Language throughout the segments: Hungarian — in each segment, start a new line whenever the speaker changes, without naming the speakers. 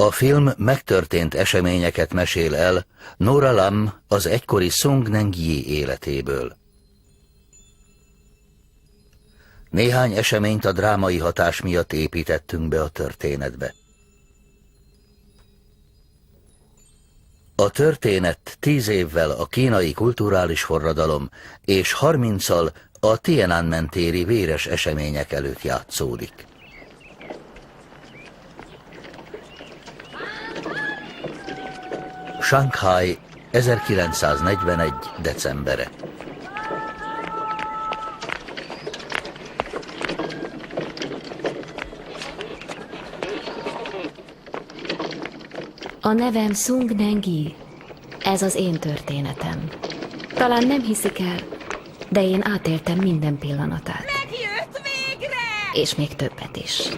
A film megtörtént eseményeket mesél el Nora Lam az egykori Song Neng-yi életéből. Néhány eseményt a drámai hatás miatt építettünk be a történetbe. A történet 10 évvel a kínai kulturális forradalom és 30-al a Tiananmen téri véres események előtt játszódik. Shanghai, 1941. decembere.
A nevem Song Neng-yi. Ez az én történetem. Talán nem hiszik el, de én átéltem minden pillanatát.
Megjött végre!
És még többet is.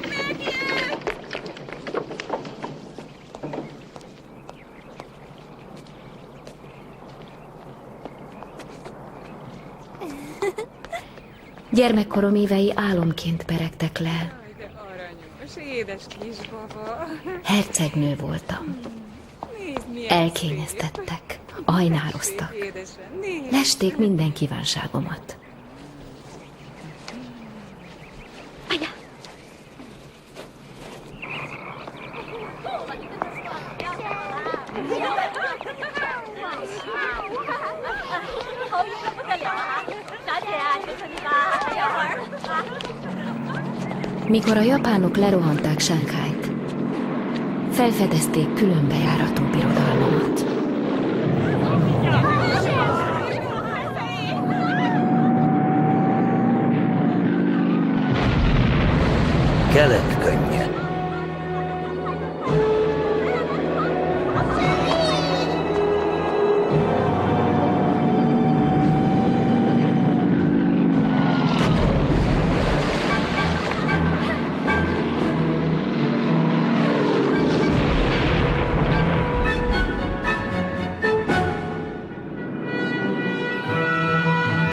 Gyermekkorom évei álomként peregtek le.
Jaj, de aranyos, édes kisbaba.
Hercegnő voltam.
Nézd, milyen
Elkényeztettek, ajnároztak.
szép, édesem, nézd.
Lesték minden kívánságomat. Anya! Mikor a japánok lerohanták Shanghait, felfedezték különbejáratú birodalmamat.
Kelet könnye.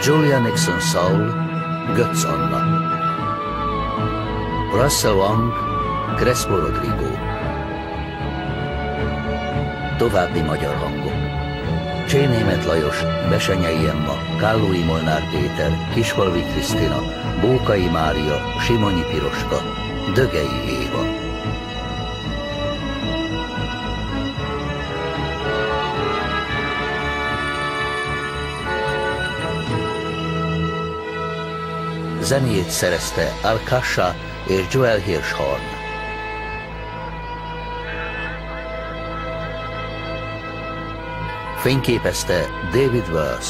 Julia Nixon Saul, Götz Anna. Russell Wang, Crespo Rodrigo. További magyar hangok: Csénémet Lajos, Besenyei Emma, Kállói Molnár Péter, Kisfalvi Krisztina, Bókai Mária, Simonyi Piroska, Dögei Éva. Zenét szerezte Al Kasha és Joel Hirschhorn. Fényképezte David Worth.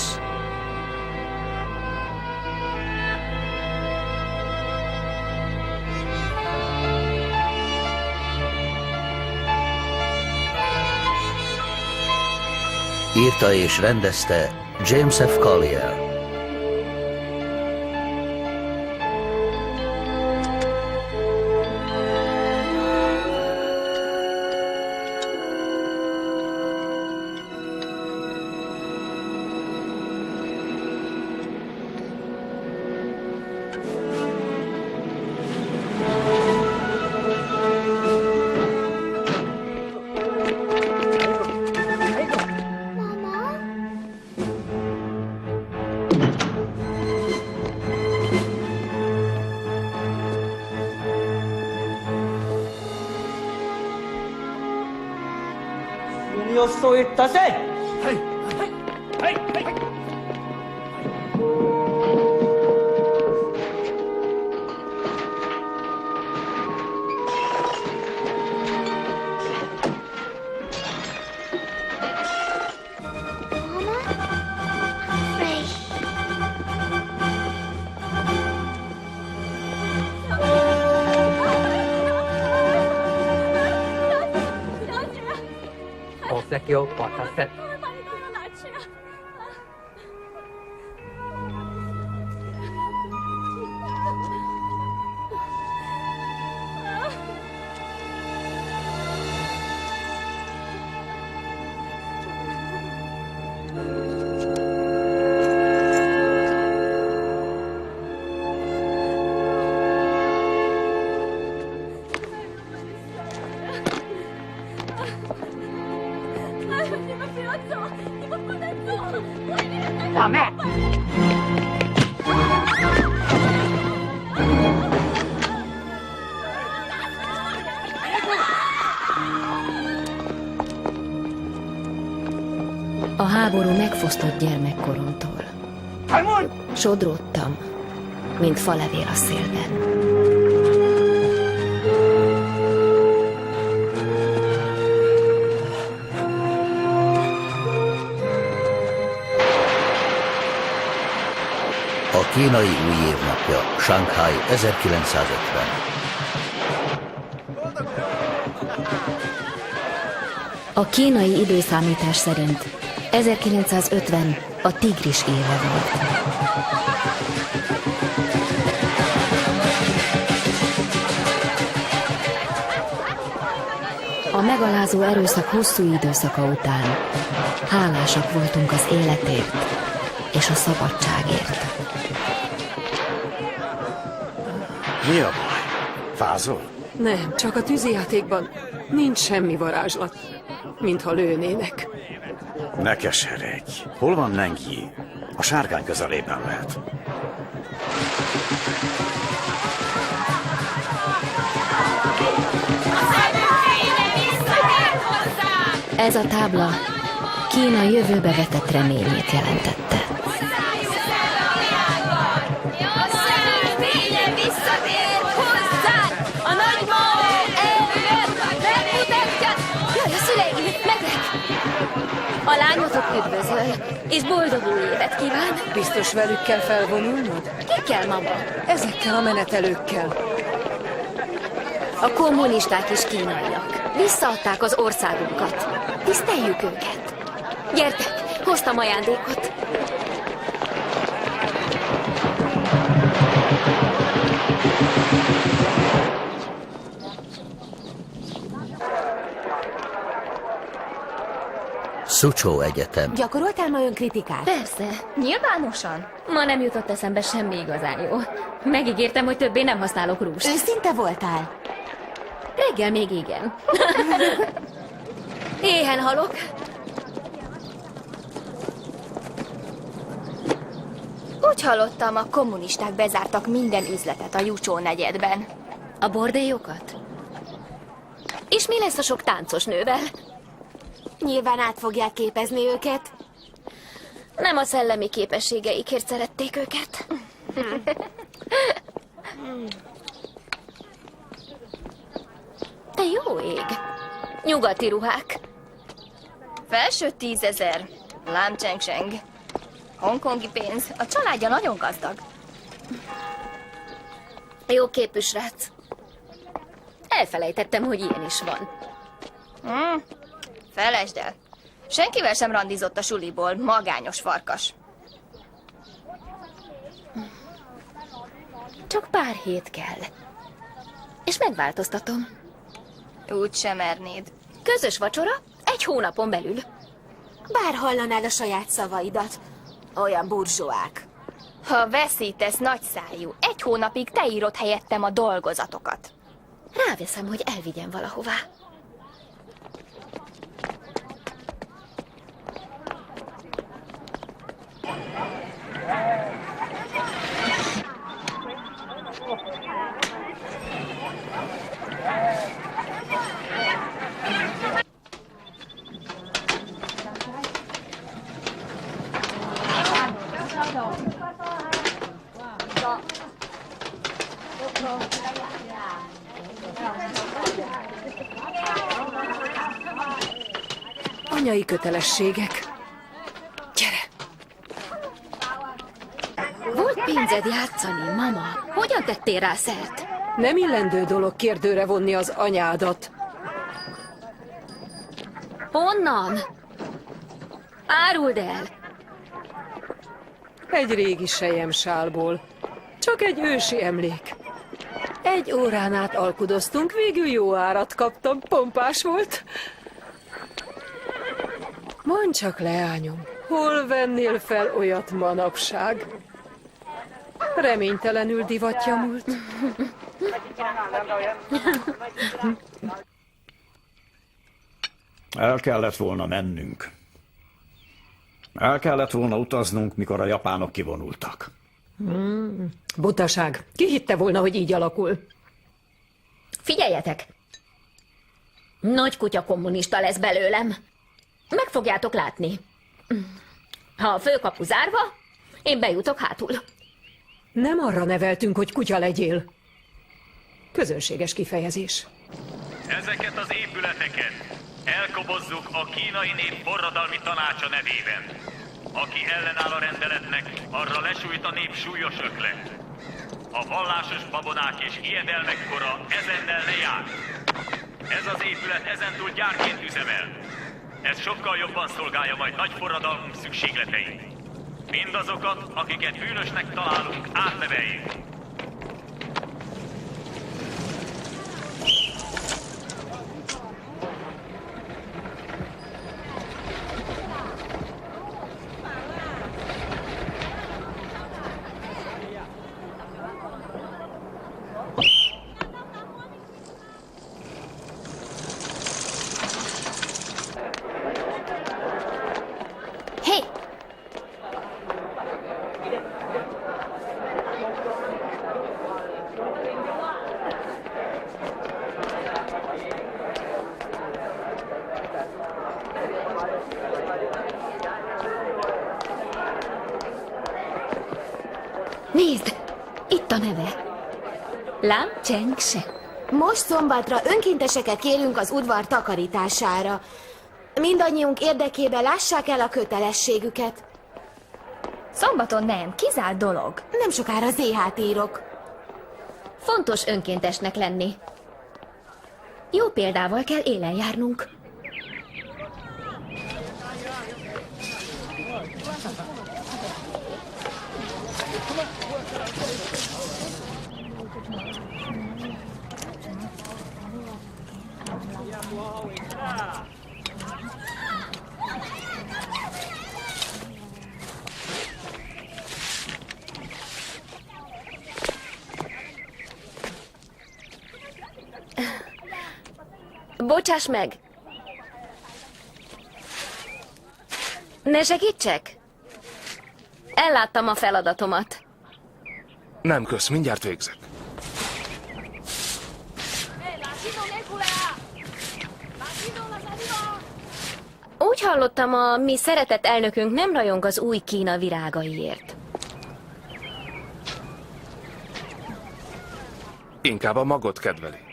Írta és rendezte James F. Collier.
bassza meg!
A háború megfosztott gyermekkoromtól. Sodródtam, mint falevél a szélben.
A kínai új év napja, Shanghai 1950.
A kínai időszámítás szerint 1950 a tigris éve volt. A megalázó erőszak hosszú időszaka után hálásak voltunk az életért és a szabadságért.
Mi a baj? Fázol?
Nem, csak a tűzijátékban nincs semmi varázslat, mintha lőnének.
Ne keseredj. Hol van Nengyi? A sárkány közelében lehet.
Ez a tábla Kína jövőbe vetett reményét jelentette.
A lányotok üdvözöl, és boldog új évet kíván.
Biztos velük kell felvonulnod?
Kikkel, mama?
Ezekkel a menetelőkkel.
A kommunisták is kínaiak. Visszaadták az országunkat. Tiszteljük őket. Gyertek, hoztam ajándékot.
Szucsó Egyetem.
Gyakoroltál ma önkritikát? Persze, nyilvánosan. Ma nem jutott eszembe semmi igazán jó. Megígértem, hogy többé nem használok rúst. Őszinte voltál? Reggel még igen. Éhen halok. Úgy hallottam, a kommunisták bezártak minden üzletet a Jucsó negyedben. A bordélyokat? És mi lesz a sok táncos nővel? Nyilván át fogják képezni őket. Nem a szellemi képességeikért szerették őket. Te jó ég. Nyugati ruhák. Felső 10 000. Lám Cseng. Hongkongi pénz. A családja nagyon gazdag. Jó képű srác. Elfelejtettem, hogy ilyen is van. Felejtsd el. Senkivel sem randizott a suliból, magányos farkas. Csak pár hét kell. És megváltoztatom. Úgy sem mernéd. Közös vacsora, 1 hónapon belül. Bár hallanád a saját szavaidat. Olyan burzsóák. Ha veszítesz nagyszájú, 1 hónapig te írod helyettem a dolgozatokat. Ráveszem, hogy elvigyen valahová.
Anyai kötelességek. Gyere!
Volt pénzed játszani, mama. Hogyan tettél rá szert?
Nem illendő dolog kérdőre vonni az anyádat.
Honnan? Áruld el!
Egy régi selyemsálból. Csak egy ősi emlék. 1 órán át alkudoztunk, végül jó árat kaptam, pompás volt. Mondd csak, leányom, hol vennél fel olyat manapság? Reménytelenül divatja múlt.
El kellett volna mennünk. El kellett volna utaznunk, mikor a japánok kivonultak.
Butaság. Ki hitte volna, hogy így alakul?
Figyeljetek! Nagy kutya kommunista lesz belőlem. Meg fogjátok látni. Ha a főkapu zárva, én bejutok hátul.
Nem arra neveltünk, hogy kutya legyél. Közönséges kifejezés.
Ezeket az épületeket elkobozzuk a kínai nép forradalmi tanácsa nevében. Aki ellenáll a rendeletnek, arra lesújt a nép súlyos öklet. A vallásos babonák és ijedelmek kora ezennel lejár. Ez az épület ezentúl gyárként üzemel. Ez sokkal jobban szolgálja majd nagy forradalmunk szükségleteit. Mindazokat, akiket bűnösnek találunk, átneveljük.
Hé!
Nézd! Itt a neve. Lám Cseng Se.
Most szombatra önkénteseket kérünk az udvar takarítására. Mindannyiunk érdekében lássák el a kötelességüket.
Szombaton nem, kizárt dolog.
Nem sokára ZHT írok.
Fontos önkéntesnek lenni. Jó példával kell élen járnunk. Bocsáss meg! Ne segítsek? Elláttam a feladatomat.
Nem kösz, mindjárt végzek.
Úgy hallottam, a mi szeretett elnökünk nem rajong az új Kína virágaiért.
Inkább a magot kedveli.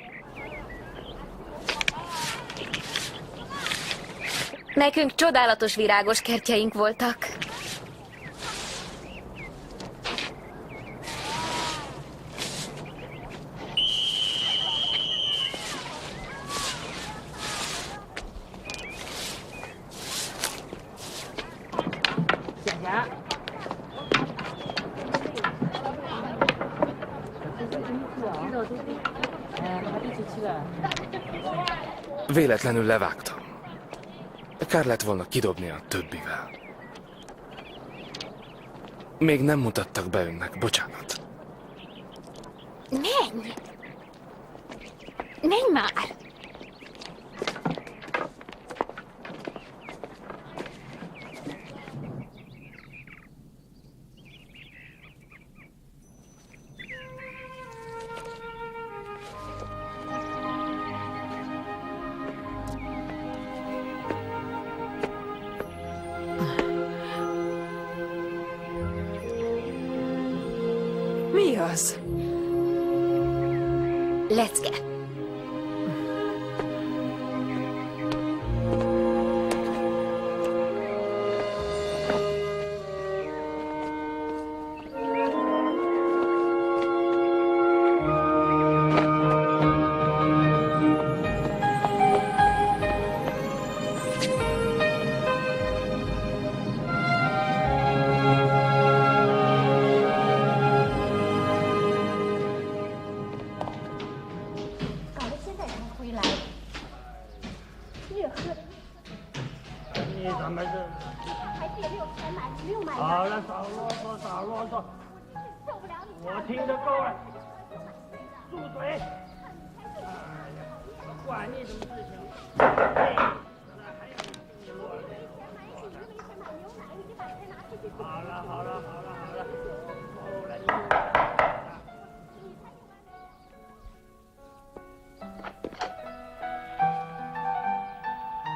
Nekünk csodálatos virágos kertjeink voltak.
Véletlenül levágtam. Kár lett volna kidobni a többivel. Még nem mutattak be önnek, bocsánat.
Menj! Menj már!
Mi az?
Lecke.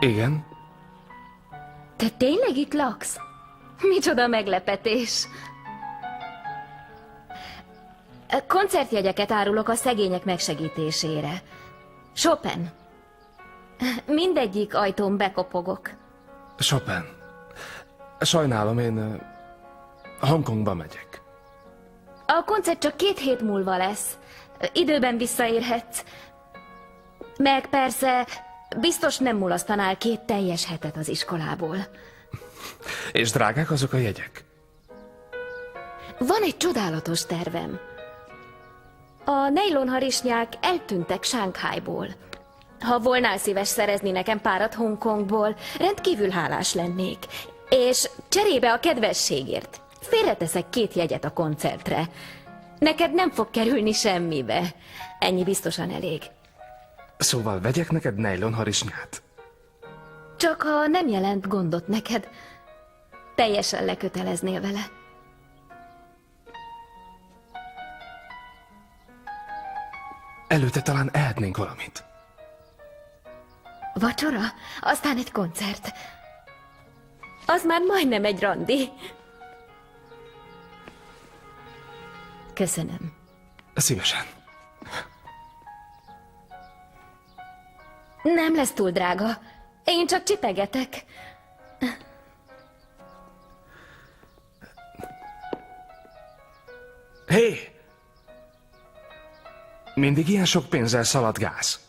Igen?
Te tényleg itt laksz? Micsoda meglepetés! Koncertjegyeket árulok a szegények megsegítésére. Chopin. Mindegyik ajtón bekopogok.
Chopin. Sajnálom, én Hongkongba megyek.
A koncert csak 2 hét múlva lesz. Időben visszaérhetsz. Meg persze, biztos nem mulasztanál 2 teljes hetet az iskolából.
És drágák azok a jegyek?
Van egy csodálatos tervem. A nejlonharisnyák eltűntek Shanghaiból. Ha volnál szíves szerezni nekem párat Hongkongból, rendkívül hálás lennék. És cserébe a kedvességért félreteszek 2 jegyet a koncertre. Neked nem fog kerülni semmibe. Ennyi biztosan elég.
Szóval vegyek neked nejlonharisnyát?
Csak ha nem jelent gondot neked, teljesen leköteleznél vele.
Előtte talán ehetnénk valamit.
Vacsora, aztán egy koncert. Az már majdnem egy randi. Köszönöm.
Szívesen.
Nem lesz túl drága. Én csak csipegetek.
Hé! Mindig ilyen sok pénzzel szaladgálsz.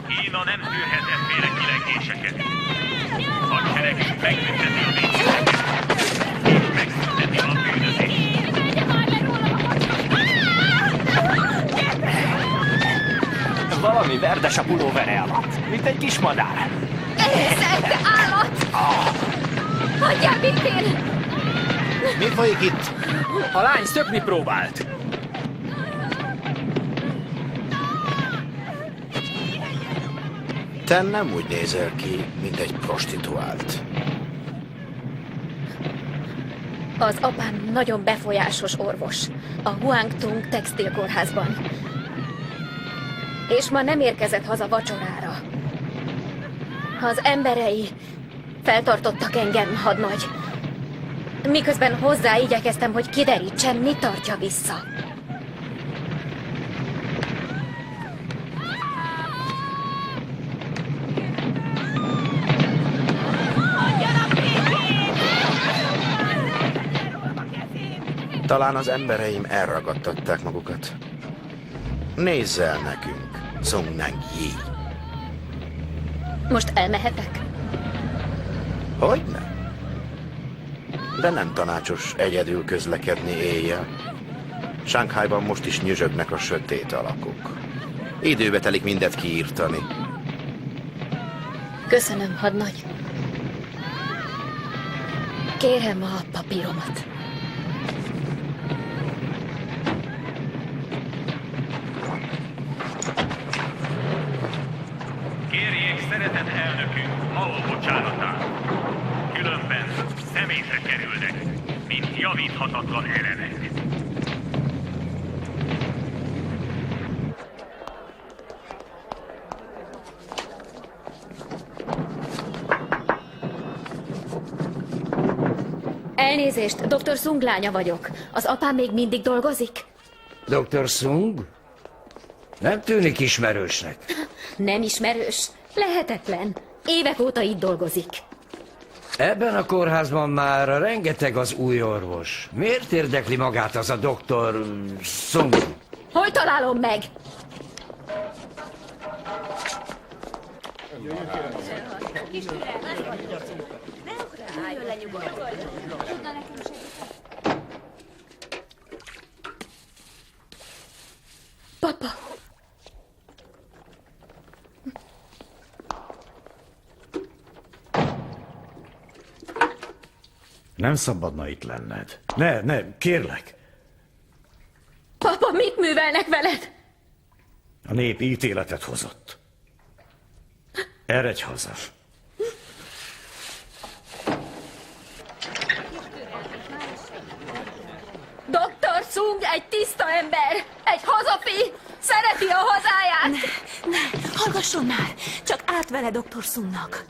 Kína nem tűrhet efféle kilengéseket. A hadseregünk megbünteti a védségeket, és megszünteti a bűnözést.
Valami verdes a pulóvere alatt, mint egy kis madár.
Szent állat! Hagyjál békén!
Mi folyik itt?
A lány szökni próbált.
Te nem úgy nézel ki, mint egy prostituált.
Az apám nagyon befolyásos orvos. A Huangtung textilkórházban. És ma nem érkezett haza vacsorára. Az emberei feltartottak engem, hadnagy. Miközben hozzá igyekeztem, hogy kiderítsem, mi tartja vissza.
Talán az embereim elragadtatták magukat. Nézz el nekünk, Song Nang Yi.
Most elmehetek?
Hogyne? De nem tanácsos egyedül közlekedni éjjel. Shanghaiban most is nyüzsögnek a sötét alakok. Időbe telik mindet kiírtani.
Köszönöm, hadnagy. Kérem a papíromat.
Kérjék szeretett elnökünk Mao bocsánatát. Különben szemétre kerülnek, mint javíthatatlan elemek.
Elnézést, Dr. Sung lánya vagyok. Az apám még mindig dolgozik?
Dr. Sung? Nem tűnik ismerősnek.
Nem ismerős. Lehetetlen. Évek óta itt dolgozik.
Ebben a kórházban már rengeteg az új orvos. Miért érdekli magát az a Dr. Sung?
Hol találom meg? Papa!
Nem szabadna itt lenned. Ne, kérlek.
Papa, mit művelnek veled?
A nép ítéletet hozott. Eredj haza.
Dr. Sung egy tiszta ember, egy hazafi, szereti a hazáját.
Ne, hallgasson már! Csak át vele Dr. Sungnak.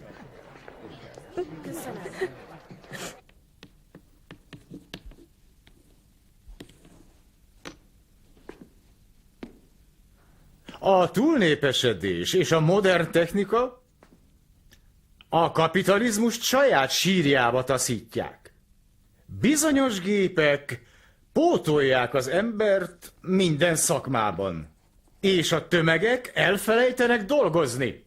A túlnépesedés és a modern technika a kapitalizmust saját sírjába taszítják. Bizonyos gépek pótolják az embert minden szakmában, és a tömegek elfelejtenek dolgozni.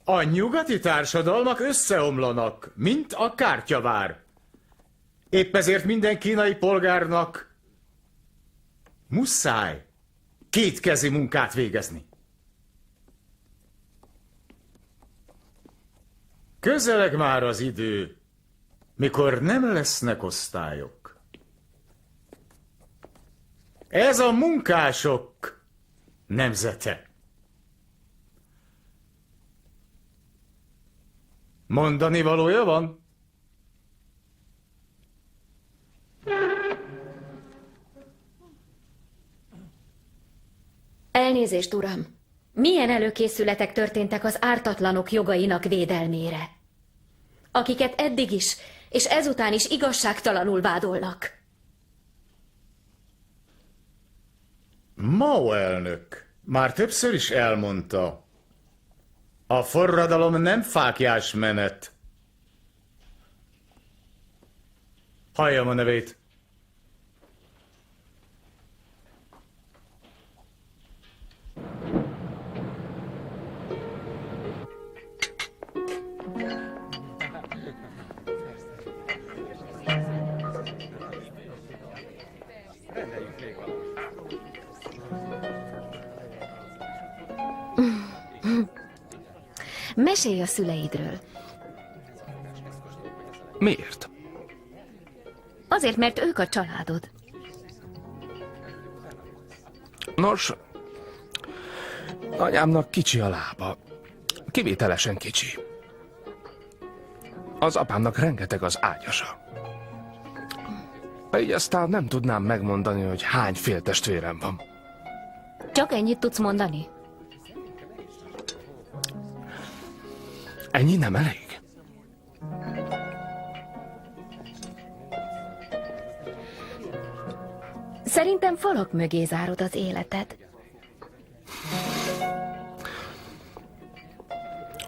A nyugati társadalmak összeomlanak, mint a kártyavár. Épp ezért minden kínai polgárnak muszáj kétkezi munkát végezni. Közeleg már az idő, mikor nem lesznek osztályok. Ez a munkások nemzete. Mondani valója van?
Elnézést, uram! Milyen előkészületek történtek az ártatlanok jogainak védelmére? Akiket eddig is, és ezután is igazságtalanul vádolnak.
Mao elnök már többször is elmondta, a forradalom nem fáklyás menet. Halljam a nevét.
Mesélj a szüleidről.
Miért?
Azért, mert ők a családod.
Nos, anyámnak kicsi a lába. Kivételesen kicsi. Az apámnak rengeteg az ágyasa. Így aztán nem tudnám megmondani, hogy hány féltestvérem van.
Csak ennyit tudsz mondani?
Ennyi nem elég?
Szerintem falak mögé zárod az életed.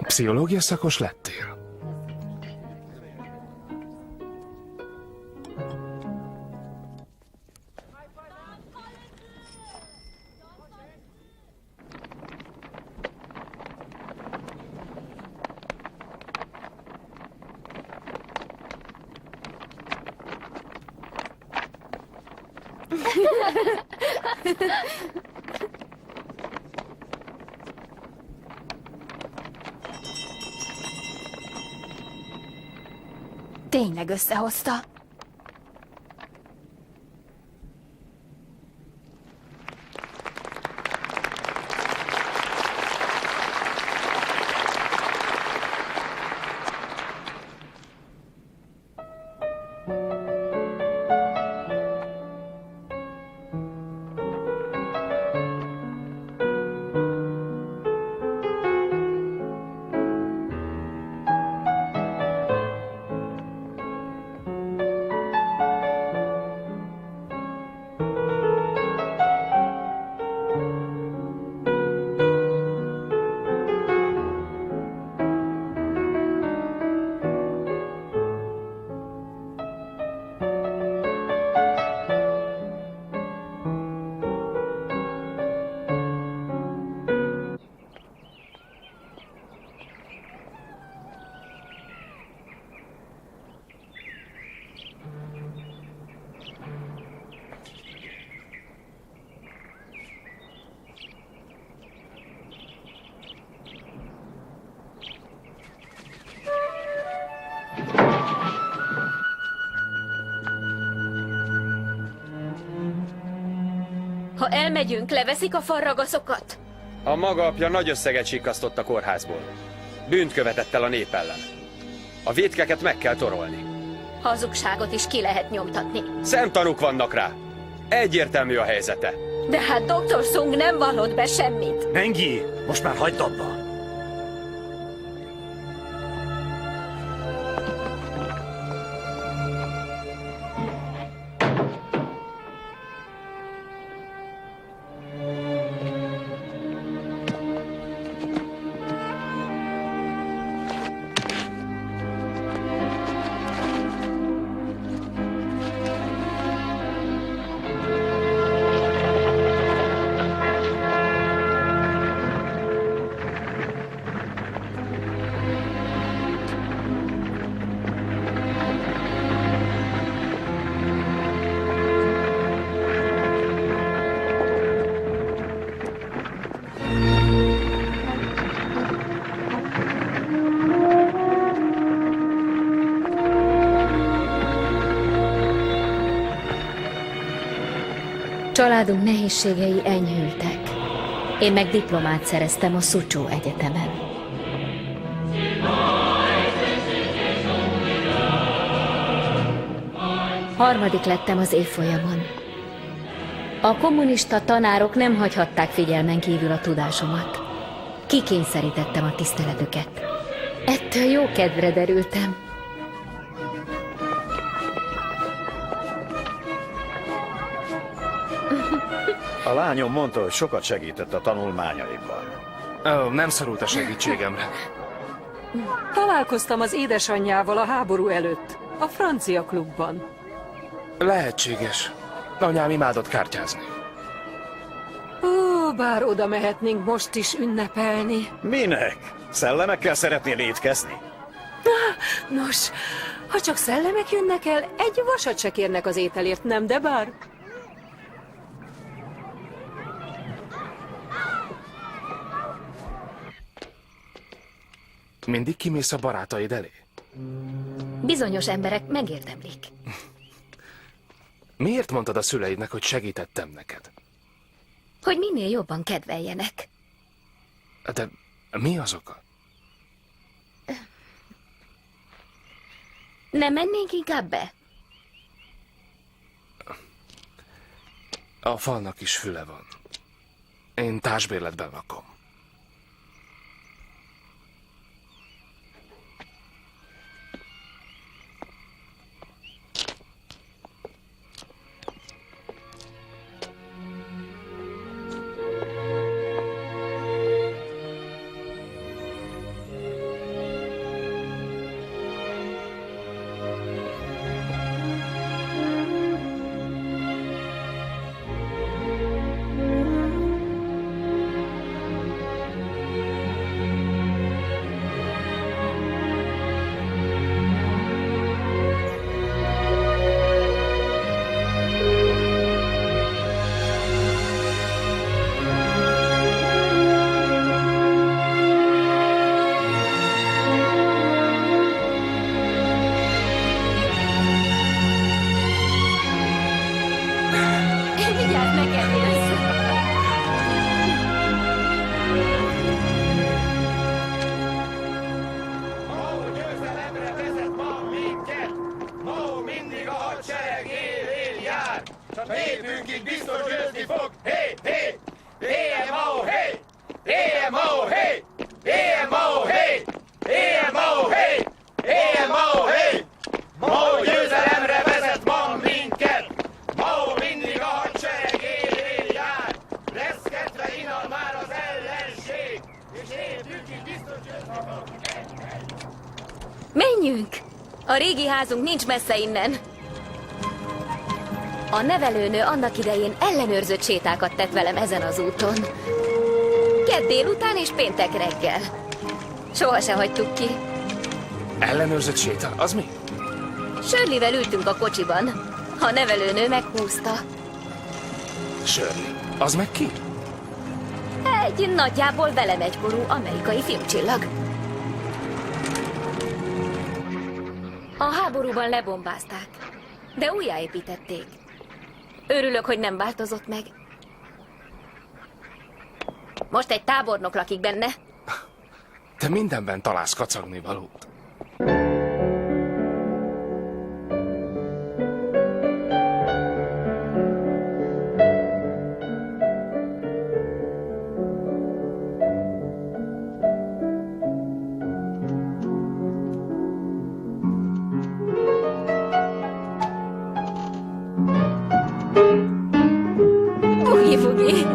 Pszichológia szakos lettél?
Tényleg összehozta.
Ha elmegyünk, leveszik a farragaszokat?
A maga apja nagy összeget sikkasztott a kórházból. Bűnt követett el a nép ellen. A vétkeket meg kell torolni.
Hazugságot is ki lehet nyomtatni.
Szemtanúk vannak rá. Egyértelmű a helyzete.
De hát Dr. Sung nem vallott be semmit.
Mengi, most már hagyd abba!
Családunk nehézségei enyhültek. Én meg diplomát szereztem a Szucsó Egyetemen. Harmadik lettem az évfolyamon. A kommunista tanárok nem hagyhatták figyelmen kívül a tudásomat. Kikényszerítettem a tiszteletüket. Ettől jó kedvre derültem.
A lányom mondta, hogy sokat segített a tanulmányaimban.
Nem szorult a segítségemre.
Találkoztam az édesanyjával a háború előtt, a francia klubban.
Lehetséges. Anyám imádott kártyázni.
Ó, bár oda mehetnénk most is ünnepelni.
Minek? Szellemekkel szeretnél étkezni?
Nos, ha csak szellemek jönnek el, egy vasat se kérnek az ételért, nem, de bár?
Mindig kimész a barátaid elé?
Bizonyos emberek megérdemlik.
Miért mondtad a szüleidnek, hogy segítettem neked?
Hogy minél jobban kedveljenek.
De mi az oka?
Nem mennénk inkább be?
A falnak is füle van. Én társbérletben lakom.
Menjünk! A régi házunk nincs messze innen. A nevelőnő annak idején ellenőrzött sétákat tett velem ezen az úton. Kedd délután és péntek reggel. Soha se hagytuk ki.
Ellenőrzött séta? Az mi?
Shirleyvel ültünk a kocsiban. A nevelőnő meghúzta.
Shirley. Az meg ki?
Egy nagyjából velem egykorú amerikai filmcsillag. A háborúban lebombázták, de újjáépítették. Örülök, hogy nem változott meg. Most egy tábornok lakik benne.
Te mindenben találsz kacagni valót.
Bugi-bugi.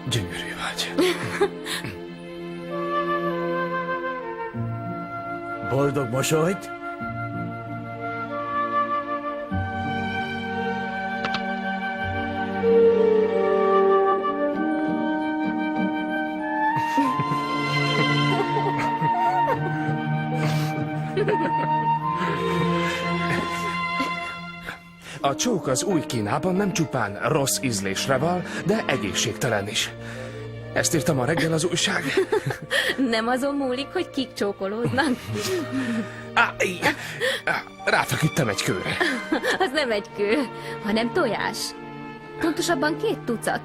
Gyönyörű vagy.
Boldog mosolyt?
A csók az új Kínában nem csupán rossz ízlésre val, de egészségtelen is. Ezt írtam a reggel az újság.
Nem azon múlik, hogy kik csókolóznak.
Ráfeküdtem egy kőre.
Az nem egy kő, hanem tojás. Pontosabban 2 tucat.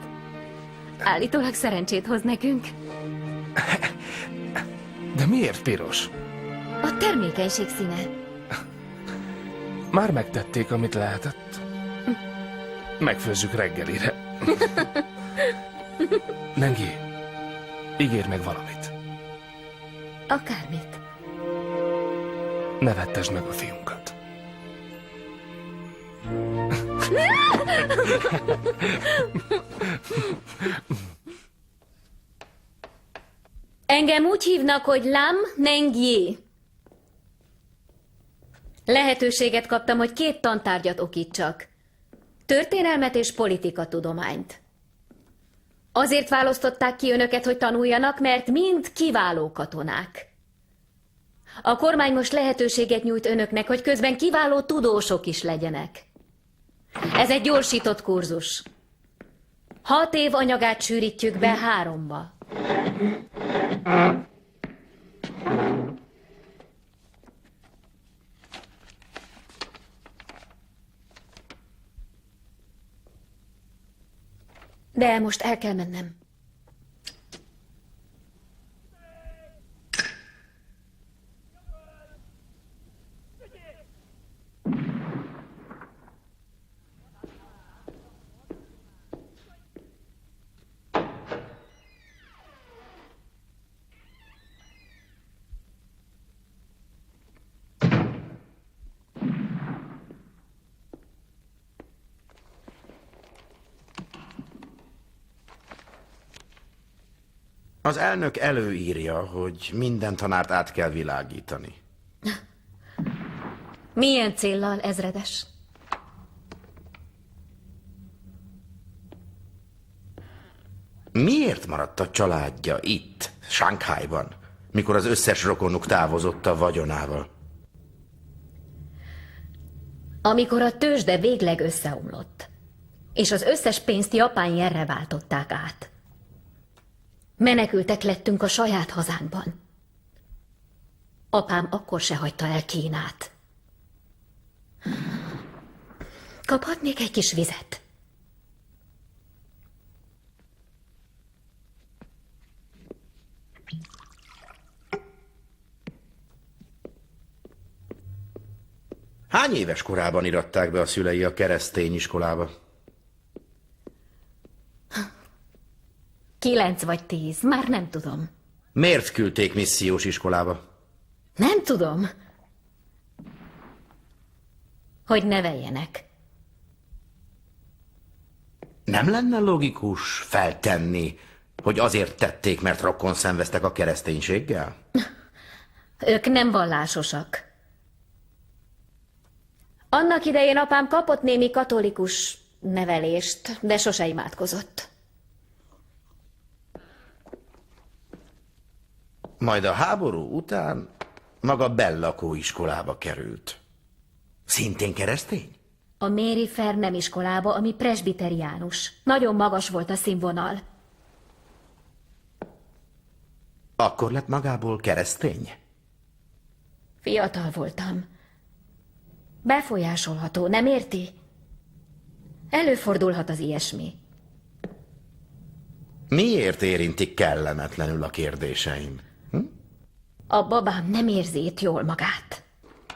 Állítólag szerencsét hoz nekünk.
De miért piros?
A termékenység színe.
Már megtették, amit lehetett. Megfőzzük reggelire. Nengi, ígérj meg valamit.
Akármit.
Ne vettesd meg a fiunkat.
Engem úgy hívnak, hogy Lam Nengyi. Lehetőséget kaptam, hogy 2 tantárgyat okítsak. Történelmet és politikatudományt. Azért választották ki önöket, hogy tanuljanak, mert mind kiváló katonák. A kormány most lehetőséget nyújt önöknek, hogy közben kiváló tudósok is legyenek. Ez egy gyorsított kurzus. 6 év anyagát sűrítjük be 3-ba. De most el kell mennem.
Az elnök előírja, hogy minden tanárt át kell világítani.
Milyen céllal, ezredes?
Miért maradt a családja itt, Shanghaiban, mikor az összes rokonuk távozott a vagyonával?
Amikor a tőzsde végleg összeomlott, és az összes pénzt japán jenre váltották át. Menekültek lettünk a saját hazánkban. Apám akkor se hagyta el Kínát. Kaphatnék egy kis vizet?
Hány éves korában iratták be a szülei a keresztény iskolába?
9 vagy 10, már nem tudom.
Miért küldték missziós iskolába?
Nem tudom. Hogy neveljenek.
Nem lenne logikus feltenni, hogy azért tették, mert rokon szenveztek a kereszténységgel?
Ők nem vallásosak. Annak idején apám kapott némi katolikus nevelést, de sose imádkozott.
Majd a háború után maga bellakó iskolába került. Szintén keresztény?
A Mary Fernem iskolába, ami presbiteriánus. Nagyon magas volt a színvonal.
Akkor lett magából keresztény?
Fiatal voltam. Befolyásolható, nem érti? Előfordulhat az ilyesmi.
Miért érintik kellemetlenül a kérdéseim?
A babám nem érzi itt jól magát.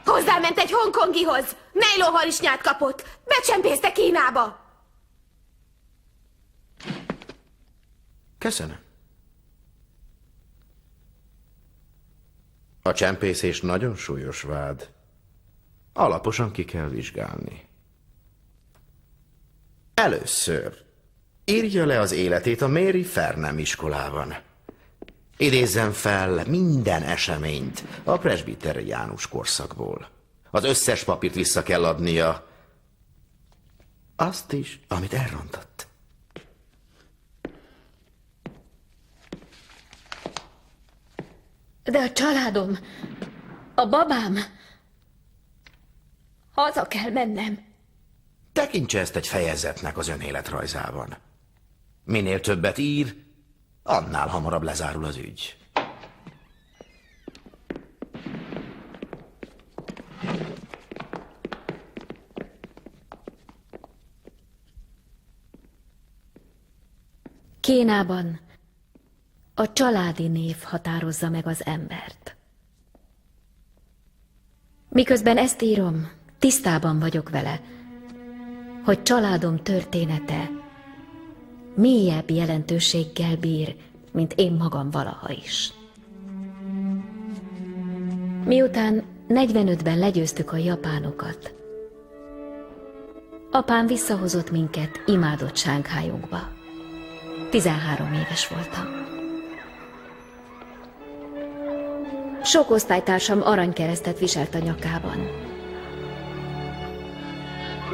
Hozzáment egy hongkongihoz! Nejlóharisnyát kapott! Becsempészte Kínába!
Köszönöm. A csempészés nagyon súlyos vád. Alaposan ki kell vizsgálni. Először írja le az életét a Mary Fernem iskolában. Idézzen fel minden eseményt a presbiteriánus korszakból. Az összes papírt vissza kell adnia. Azt is, amit elrontott.
De a családom, a babám, haza kell mennem.
Tekintse ezt egy fejezetnek az ön életrajzában. Minél többet ír, annál hamarabb lezárul az ügy.
Kínában a családi név határozza meg az embert. Miközben ezt írom, tisztában vagyok vele, hogy családom története mélyebb jelentőséggel bír, mint én magam valaha is. Miután 45-ben legyőztük a japánokat, apám visszahozott minket imádott Sánkhájunkba. 13 éves voltam. Sok osztálytársam aranykeresztet viselt a nyakában.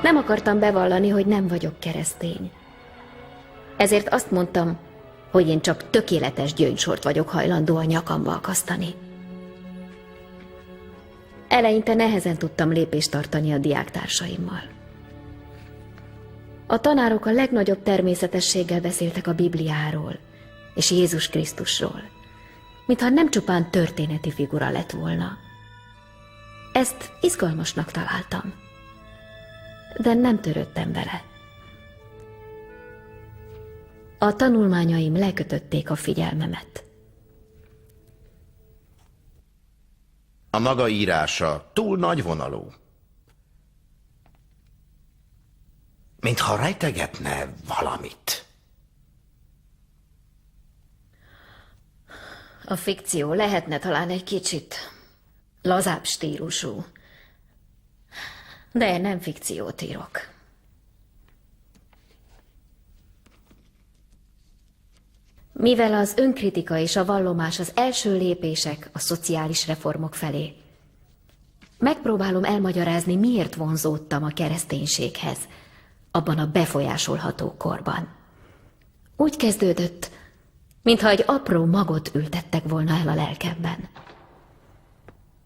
Nem akartam bevallani, hogy nem vagyok keresztény. Ezért azt mondtam, hogy én csak tökéletes gyöngysort vagyok hajlandó a nyakamba akasztani. Eleinte nehezen tudtam lépést tartani a diáktársaimmal. A tanárok a legnagyobb természetességgel beszéltek a Bibliáról és Jézus Krisztusról, mintha nem csupán történeti figura lett volna. Ezt izgalmasnak találtam, de nem törődtem vele. A tanulmányaim lekötötték a figyelmemet.
A maga írása túl nagyvonalú. Mintha rejtegetne valamit.
A fikció lehetne talán egy kicsit lazább stílusú, de nem fikciót írok. Mivel az önkritika és a vallomás az első lépések a szociális reformok felé, megpróbálom elmagyarázni, miért vonzódtam a kereszténységhez abban a befolyásolható korban. Úgy kezdődött, mintha egy apró magot ültettek volna el a lelkemben.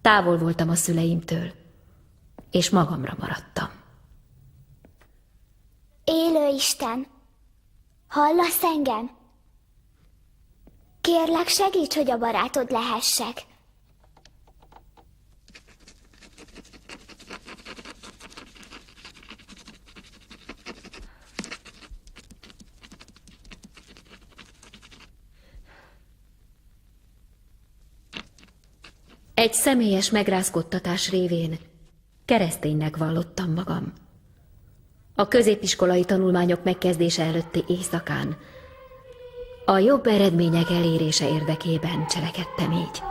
Távol voltam a szüleimtől, és magamra maradtam.
Élő Isten, hallasz engem? Kérlek, segíts, hogy a barátod lehessek.
Egy személyes megrázkódtatás révén Kereszténynek vallottam magam. A középiskolai tanulmányok megkezdése előtti éjszakán a jobb eredmények elérése érdekében cselekedtem így.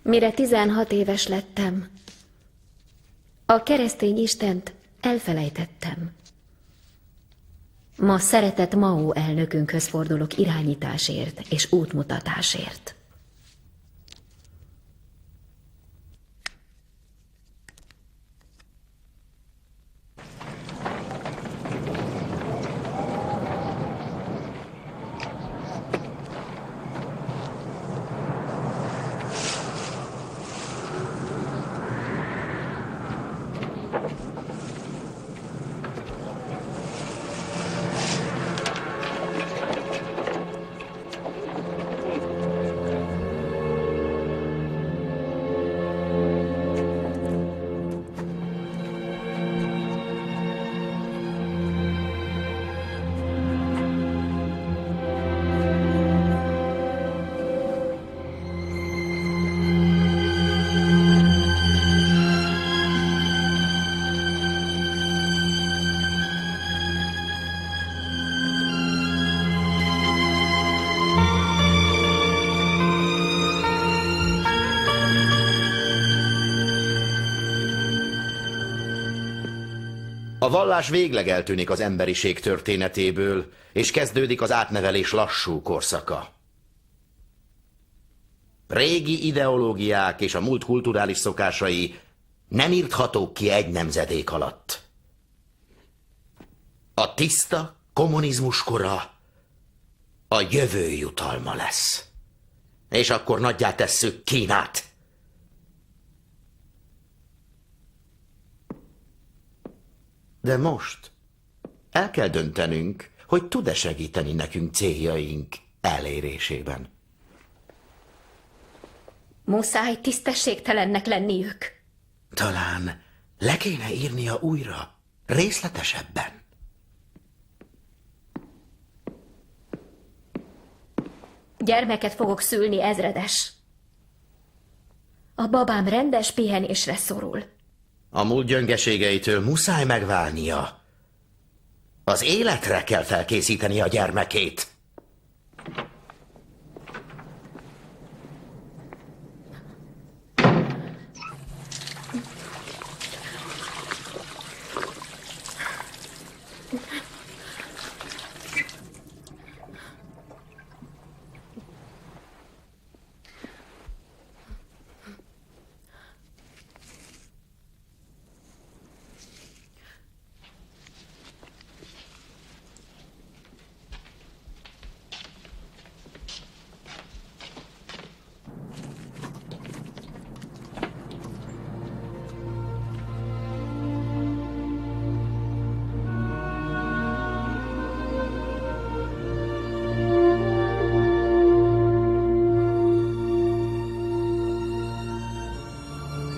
Mire 16 éves lettem, a keresztény Istent elfelejtettem. Ma szeretett Mao elnökünkhöz fordulok irányításért és útmutatásért.
A vallás végleg eltűnik az emberiség történetéből, és kezdődik az átnevelés lassú korszaka. Régi ideológiák és a múlt kulturális szokásai nem írthatók ki egy nemzedék alatt. A tiszta kommunizmus kora a jövő jutalma lesz. És akkor nagyjá tesszük Kínát. De most el kell döntenünk, hogy tud-e segíteni nekünk céljaink elérésében.
Muszáj tisztességtelennek lenniük.
Talán le kéne írnia újra, részletesebben.
Gyermeket fogok szülni, ezredes. A babám rendes pihenésre szorul.
A múlt gyöngeségeitől muszáj megválnia. Az életre kell felkészíteni a gyermekét.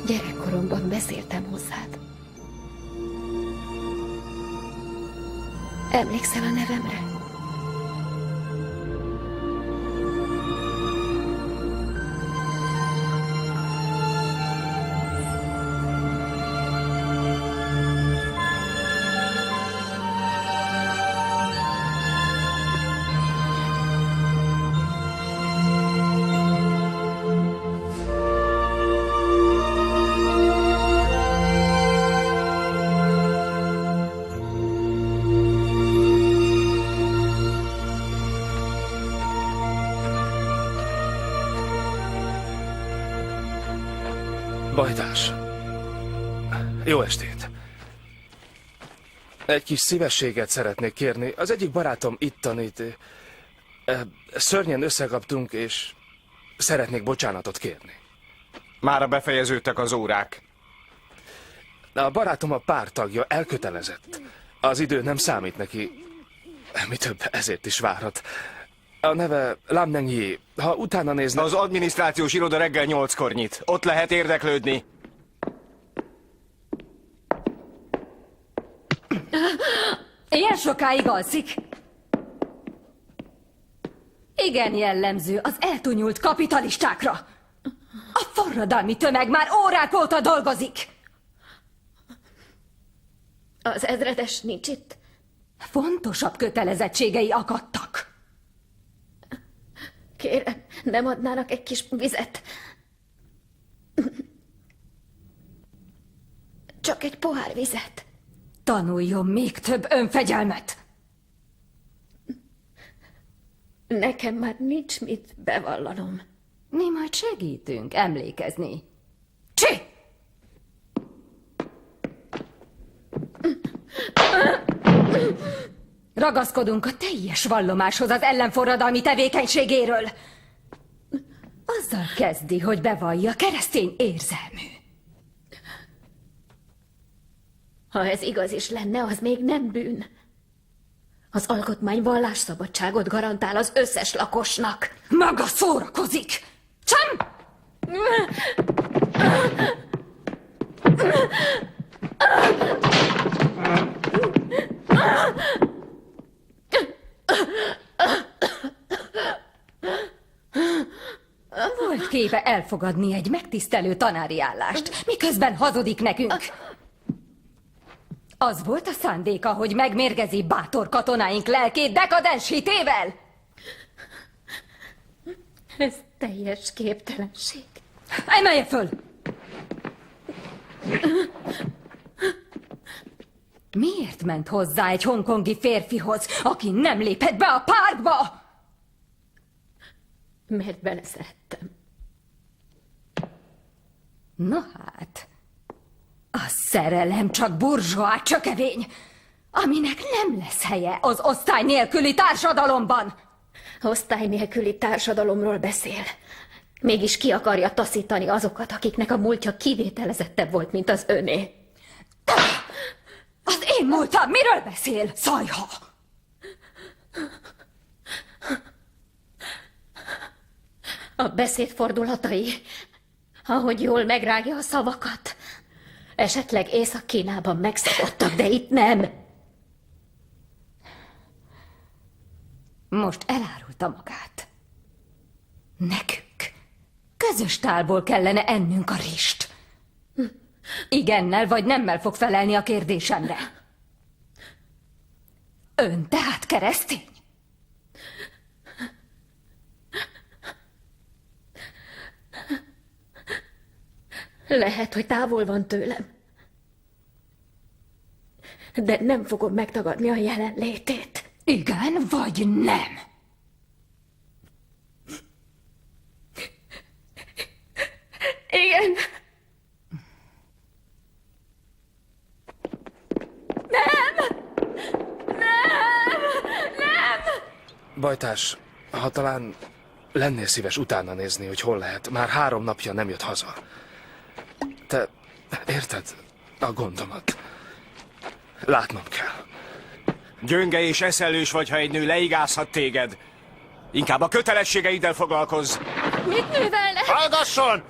Gyerekkoromban beszéltem hozzád. Emlékszel a nevemre?
Bajtás. Jó estét. Egy kis szívességet szeretnék kérni. Az egyik barátom itt tanít. Szörnyen összekaptunk, és szeretnék bocsánatot kérni.
Mára befejeződtek az órák.
A barátom a párttagja, elkötelezett. Az idő nem számít neki. Mi több, ezért is várhat. A neve Lamnengyi. Ha utána nézne...
Az adminisztrációs iroda reggel 8-kor nyit. Ott lehet érdeklődni.
Ilyen sokáig alszik? Igen jellemző az eltúnyult kapitalistákra. A forradalmi tömeg már órák óta dolgozik.
Az ezredes nincs itt?
Fontosabb kötelezettségei akadtak.
Kérem, nem adnának egy kis vizet? Csak egy pohár vizet.
Tanuljon még több önfegyelmet.
Nekem már nincs mit bevallanom.
Mi majd segítünk emlékezni. Csi! Ragaszkodunk a teljes vallomáshoz az ellenforradalmi tevékenységéről. Azzal kezdi, hogy bevallja keresztény érzelmű.
Ha ez igaz is lenne, az még nem bűn. Az alkotmány vallásszabadságot garantál az összes lakosnak.
Maga szórakozik! Csam! Volt képe elfogadni egy megtisztelő tanári állást, miközben hazudik nekünk. Az volt a szándéka, hogy megmérgezi bátor katonáink lelkét dekadens hitével?
Ez teljes képtelenség.
Emelje föl! Miért ment hozzá egy hongkongi férfihoz, aki nem lépett be a pártba?
Mert beleszerettem.
Na hát, a szerelem csak burzsóá csökevény, aminek nem lesz helye az osztály nélküli társadalomban.
Osztály nélküli társadalomról beszél. Mégis ki akarja taszítani azokat, akiknek a múltja kivételezettebb volt, mint az öné.
Az én múltam, miről beszél, szajha?
A beszéd fordulatai, ahogy jól megrágja a szavakat. Esetleg Észak-Kínában megszokottak, de itt nem.
Most elárulta magát. Nekünk közös tálból kellene ennünk a rist. Igennel vagy nemmel fog felelni a kérdésemre. Ön tehát keresztény?
Lehet, hogy távol van tőlem. De nem fogom megtagadni a jelenlétét.
Igen vagy nem?
Igen. Nem! Nem! Nem!
Bajtás, ha talán lennél szíves utána nézni, hogy hol lehet. Már 3 napja nem jött haza. Te érted a gondomat? Látnom kell.
Gyönge és eszelős vagy, ha egy nő leigázhat téged. Inkább a kötelességeiddel foglalkozz.
Mit művelnek?
Hallgasson!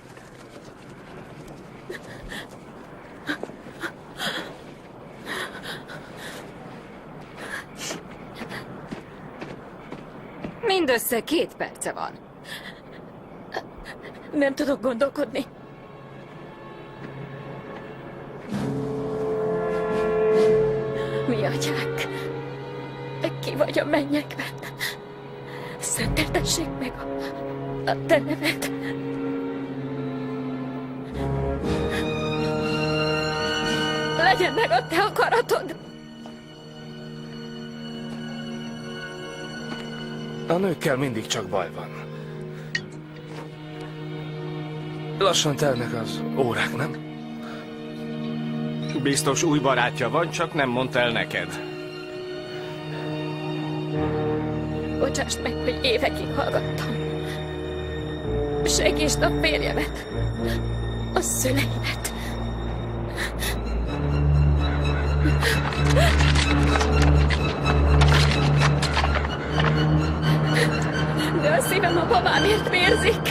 Mindössze 2 perce van.
Nem tudok gondolkodni. Mi atyák, ki vagy a mennyekben, szenteltessék meg a te neved. Legyen meg a te akaratod.
A nőkkel mindig csak baj van. Lassan telnek az órák, nem?
Biztos új barátja van, csak nem mondta el neked.
Bocsásd meg, hogy évekig hallgattam. Segítsd a férjemet, a szüleimet. apámért vérzik.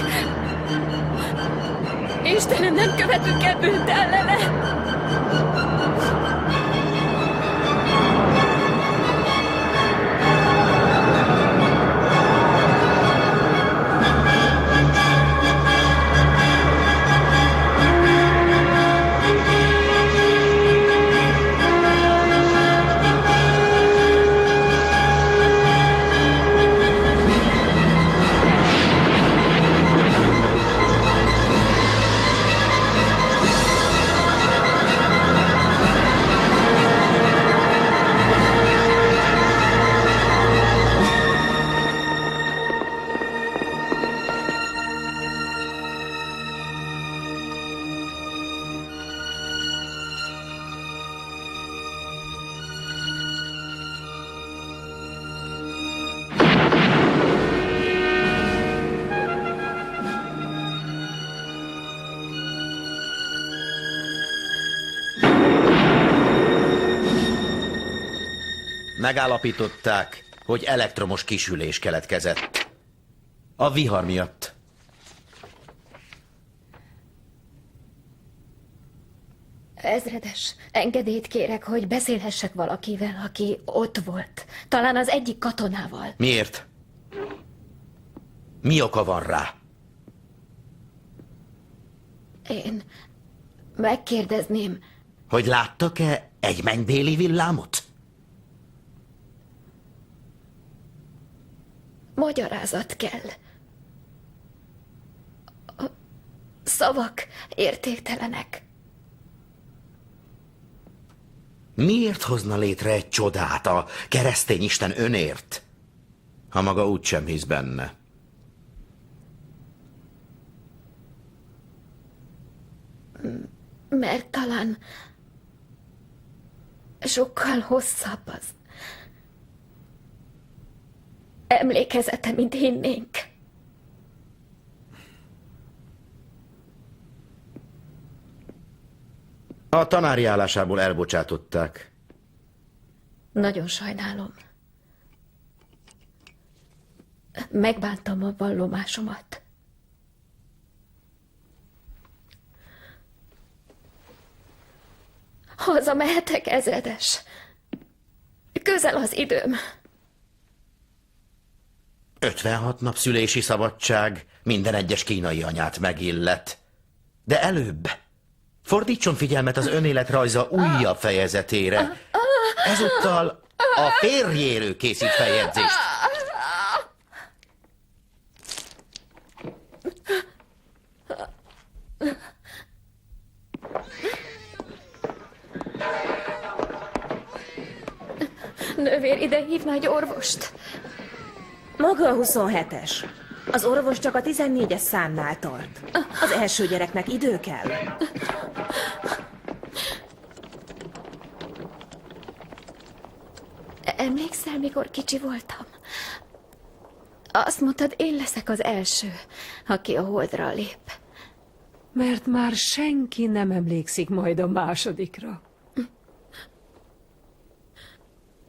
Istenem, nem követünk el bűnt ellene.
Megállapították, hogy elektromos kisülés keletkezett. A vihar miatt.
Ezredes, engedélyt kérek, hogy beszélhessek valakivel, aki ott volt. Talán az egyik katonával.
Miért? Mi oka van rá?
Én megkérdezném.
Hogy láttak-e egy mennybéli villámot?
Magyarázat kell. A szavak értéktelenek.
Miért hozna létre egy csodát a keresztény Isten önért, ha maga úgysem hisz benne?
Mert talán sokkal hosszabb az emlékezete, mint hinnénk.
A tanári állásából elbocsátották.
Nagyon sajnálom. Megbántam a vallomásomat. Hazamehetek, ezredes. Közel az időm.
56 nap szülési szabadság minden egyes kínai anyát megillet. De előbb fordítson figyelmet az önéletrajza újabb fejezetére. Ezúttal a férjéről készít feljegyzést.
Nővér, ide hívna egy orvost.
Maga a 27-es. Az orvos csak a 14-es számnál tart. Az első gyereknek idő kell.
Emlékszel, mikor kicsi voltam? Azt mondtad, én leszek az első, aki a holdra lép.
Mert már senki nem emlékszik majd a másodikra.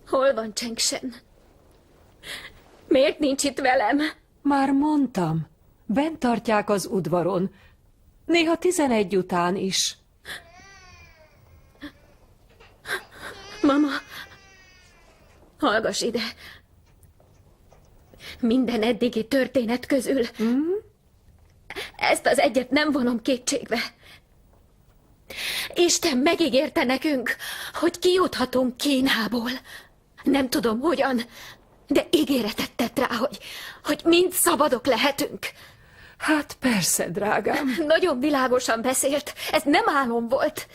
Hol van Chengsen? Miért nincs itt velem?
Már mondtam, bent tartják az udvaron. Néha 11 után is.
Mama, hallgass ide. Minden eddigi történet közül ezt az egyet nem vonom kétségbe. Isten megígérte nekünk, hogy kijuthatunk Kínából. Nem tudom hogyan, de ígéretet tett rá, hogy mind szabadok lehetünk.
Hát persze, drágám.
Nagyon világosan beszélt. Ez nem álom volt.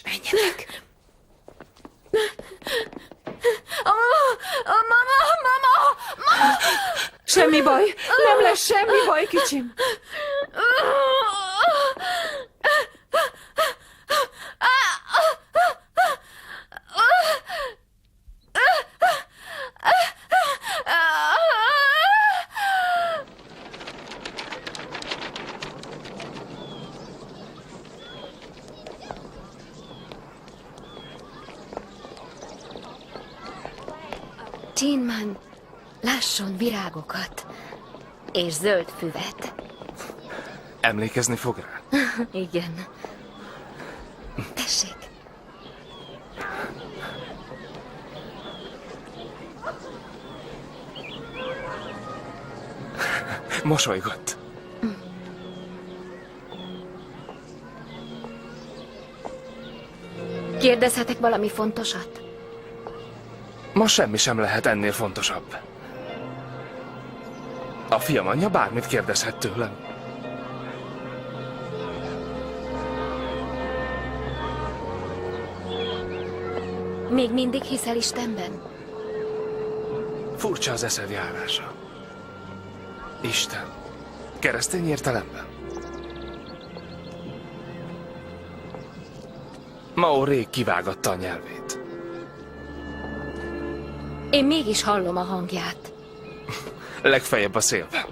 Menjenek.
Mama!
Semmi baj, nem lesz semmi baj, kicsim.
Csinman lásson virágokat és zöld füvet.
Emlékezni fog rá?
Igen. Tessék.
Mosolygott.
Kérdezhetek valami fontosat?
Ma semmi sem lehet ennél fontosabb. A fiam anyja bármit kérdezhet tőlem.
Még mindig hiszel Istenben?
Furcsa az eszed járása. Isten. Keresztény értelemben. Mao rég kivágatta a nyelvét.
Én mégis hallom a hangját.
Legfeljebb a szélben.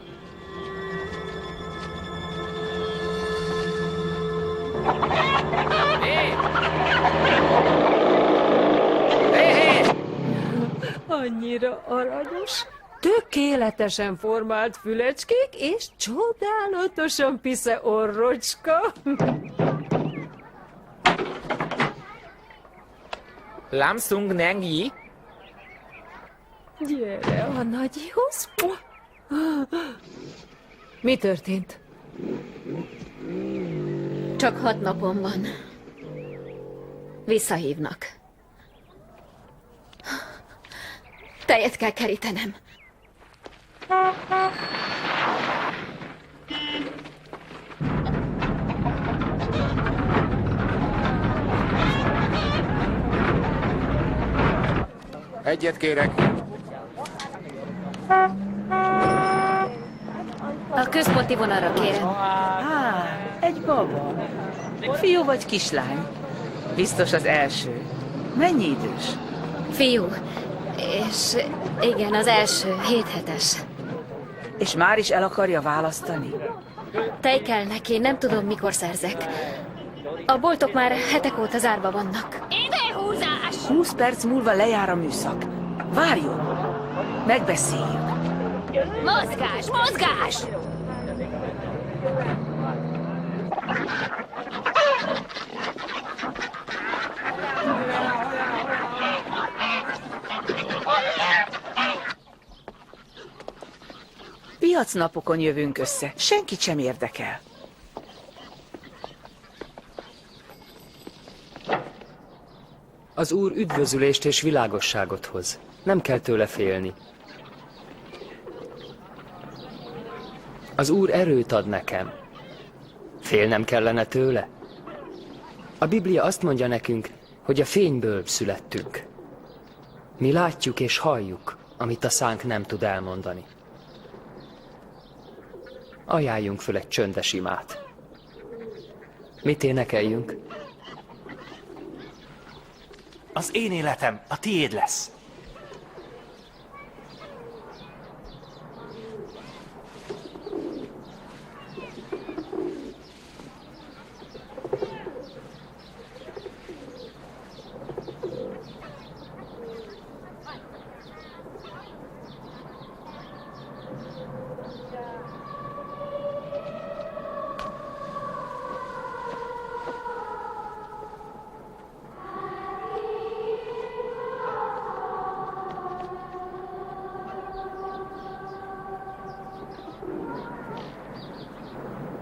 Annyira aranyos, tökéletesen formált fülecskék és csodálatosan pisze orrocska.
Lamsung Nengi.
Gyere a nagyihoz. Mi történt?
Csak 6 napom van. Visszahívnak. Tejet kell kerítenem.
Egyet kérek.
A központi vonalra kérem.
Egy baba. Fiú vagy kislány? Biztos az első. Mennyi idős?
Fiú. És igen, az első 7 hetes.
És már is el akarja választani?
Tej kell neki, nem tudom, mikor szerzek. A boltok már hetek óta zárva vannak.
Időhúzás!
20 perc múlva lejár a műszak. Várjon! Megbeszéljük.
Mozgás, mozgás!
Piacnapokon jövünk össze. Senkit sem érdekel.
Az Úr üdvözülést és világosságot hoz. Nem kell tőle félni. Az Úr erőt ad nekem. Félnem kellene tőle? A Biblia azt mondja nekünk, hogy a fényből születtünk. Mi látjuk és halljuk, amit a szánk nem tud elmondani. Ajánljunk föl egy csöndes imát. Mit énekeljünk?
Az én életem a tiéd lesz.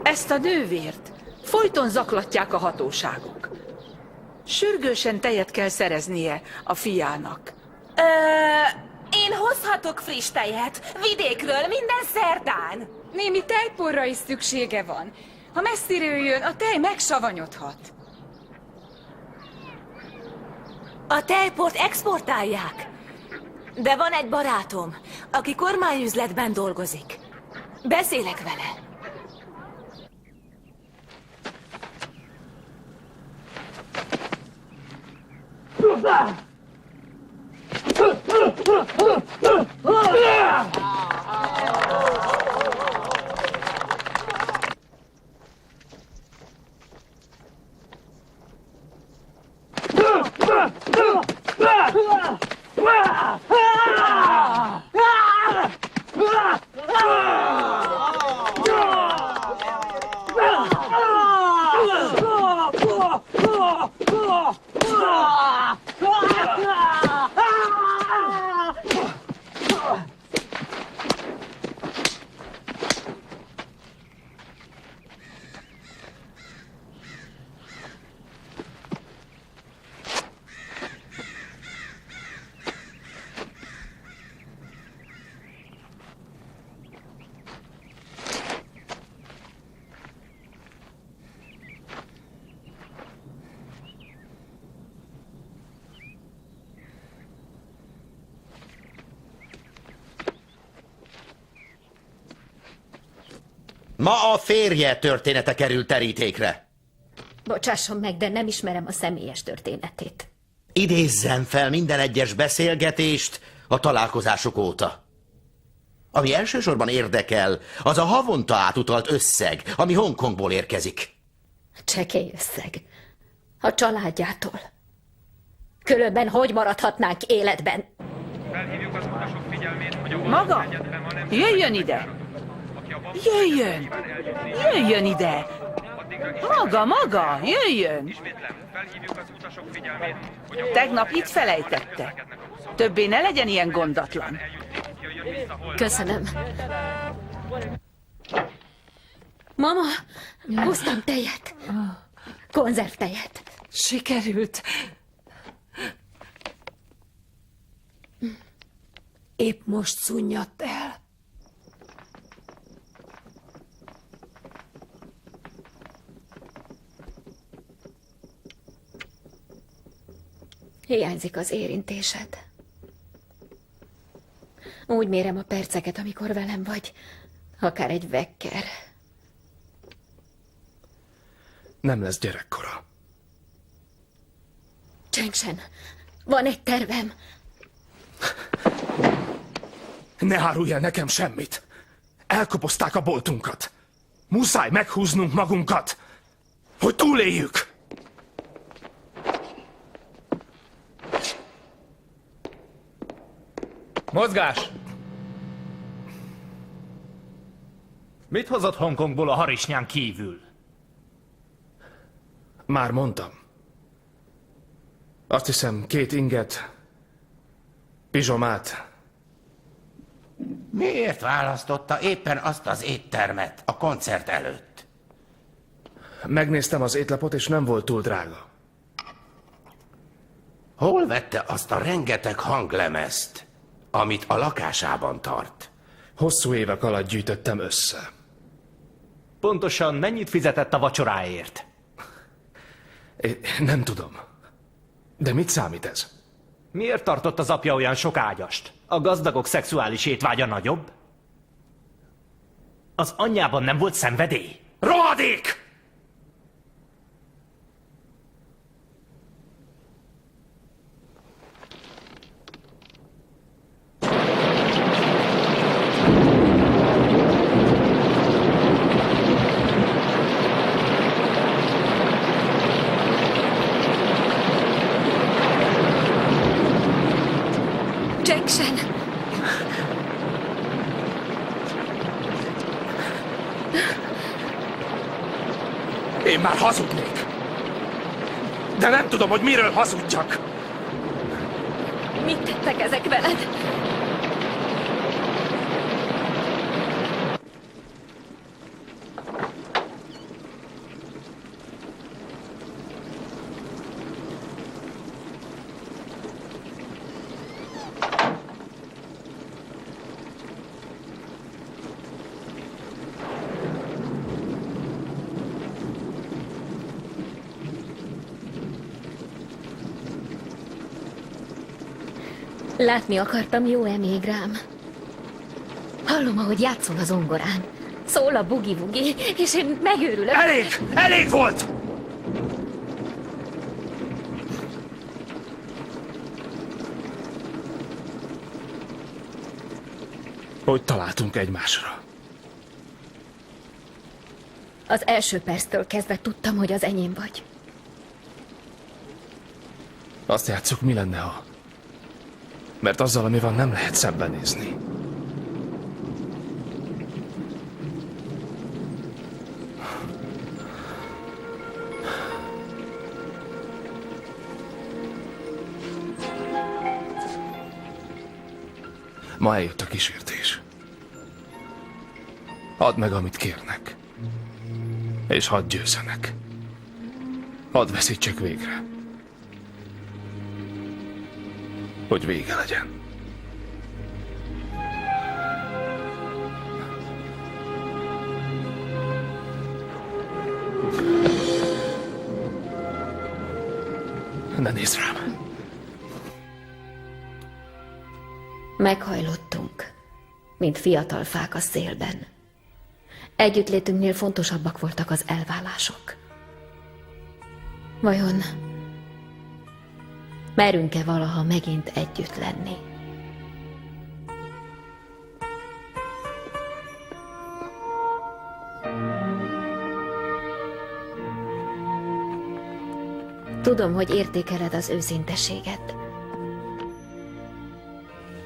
Ezt a nővért folyton zaklatják a hatóságok. Sürgősen tejet kell szereznie a fiának.
Én hozhatok friss tejet, vidékről, minden szerdán.
Némi tejporra is szüksége van. Ha messziről jön, a tej megsavanyodhat.
A tejport exportálják. De van egy barátom, aki kormányüzletben dolgozik. Beszélek vele.
Ma a férje története került terítékre.
Bocsásson meg, de nem ismerem a személyes történetét.
Idézzen fel minden egyes beszélgetést a találkozások óta. Ami elsősorban érdekel, az a havonta átutalt összeg, ami Hongkongból érkezik.
Csekély összeg. A családjától. Különben hogy maradhatnánk életben?
Maga? Jöjjön ide! Jöjjön! Jöjjön ide! Maga, jöjjön! Tegnap itt felejtette. Többé ne legyen ilyen gondatlan.
Köszönöm. Mama, hoztam tejet. Konzervtejet.
Sikerült. Épp most szunnyadt el.
Hiányzik az érintésed. Úgy mérem a perceket, amikor velem vagy, akár egy vekker.
Nem lesz gyerekkora.
Cheng-Shen, van egy tervem.
Ne árulj el nekem semmit! Elkopozták a boltunkat. Muszáj meghúznunk magunkat, hogy túléljük!
Mozgás! Mit hozott Hongkongból a harisnyán kívül?
Már mondtam. Azt hiszem, 2 inget, pizsomát.
Miért választotta éppen azt az éttermet a koncert előtt?
Megnéztem az étlapot, és nem volt túl drága.
Hol vette azt a rengeteg hanglemezt, amit a lakásában tart?
Hosszú évek alatt gyűjtöttem össze.
Pontosan mennyit fizetett a vacsoráért?
Nem tudom. De mit számít ez?
Miért tartott az apja olyan sok ágyast? A gazdagok szexuális étvágya nagyobb? Az anyjában nem volt szenvedély?
Rohadék!
Cheng-Shen!
Én már hazudnék. De nem tudom, hogy miről hazudjak.
Mit tettek ezek veled? Látni akartam, jó-e még rám? Hallom, ahogy játszol az zongorán. Szól a bugi-bugi, és én megőrülök.
Elég! Elég volt! Hogy találtunk egymásra?
Az első perctől kezdve tudtam, hogy az enyém vagy.
Azt játsszuk, mi lenne, ha... Mert azzal, ami van, nem lehet szembenézni. Ma eljött a kísértés. Add meg, amit kérnek. És hadd győzzenek. Hadd veszítsek végre. Hogy vége legyen. Ne nézz rám!
Meghajlottunk, mint fiatal fák a szélben. Együttlétünknél fontosabbak voltak az elválások. Vajon merünk-e valaha megint együtt lenni? Tudom, hogy értékeled az őszinteséget.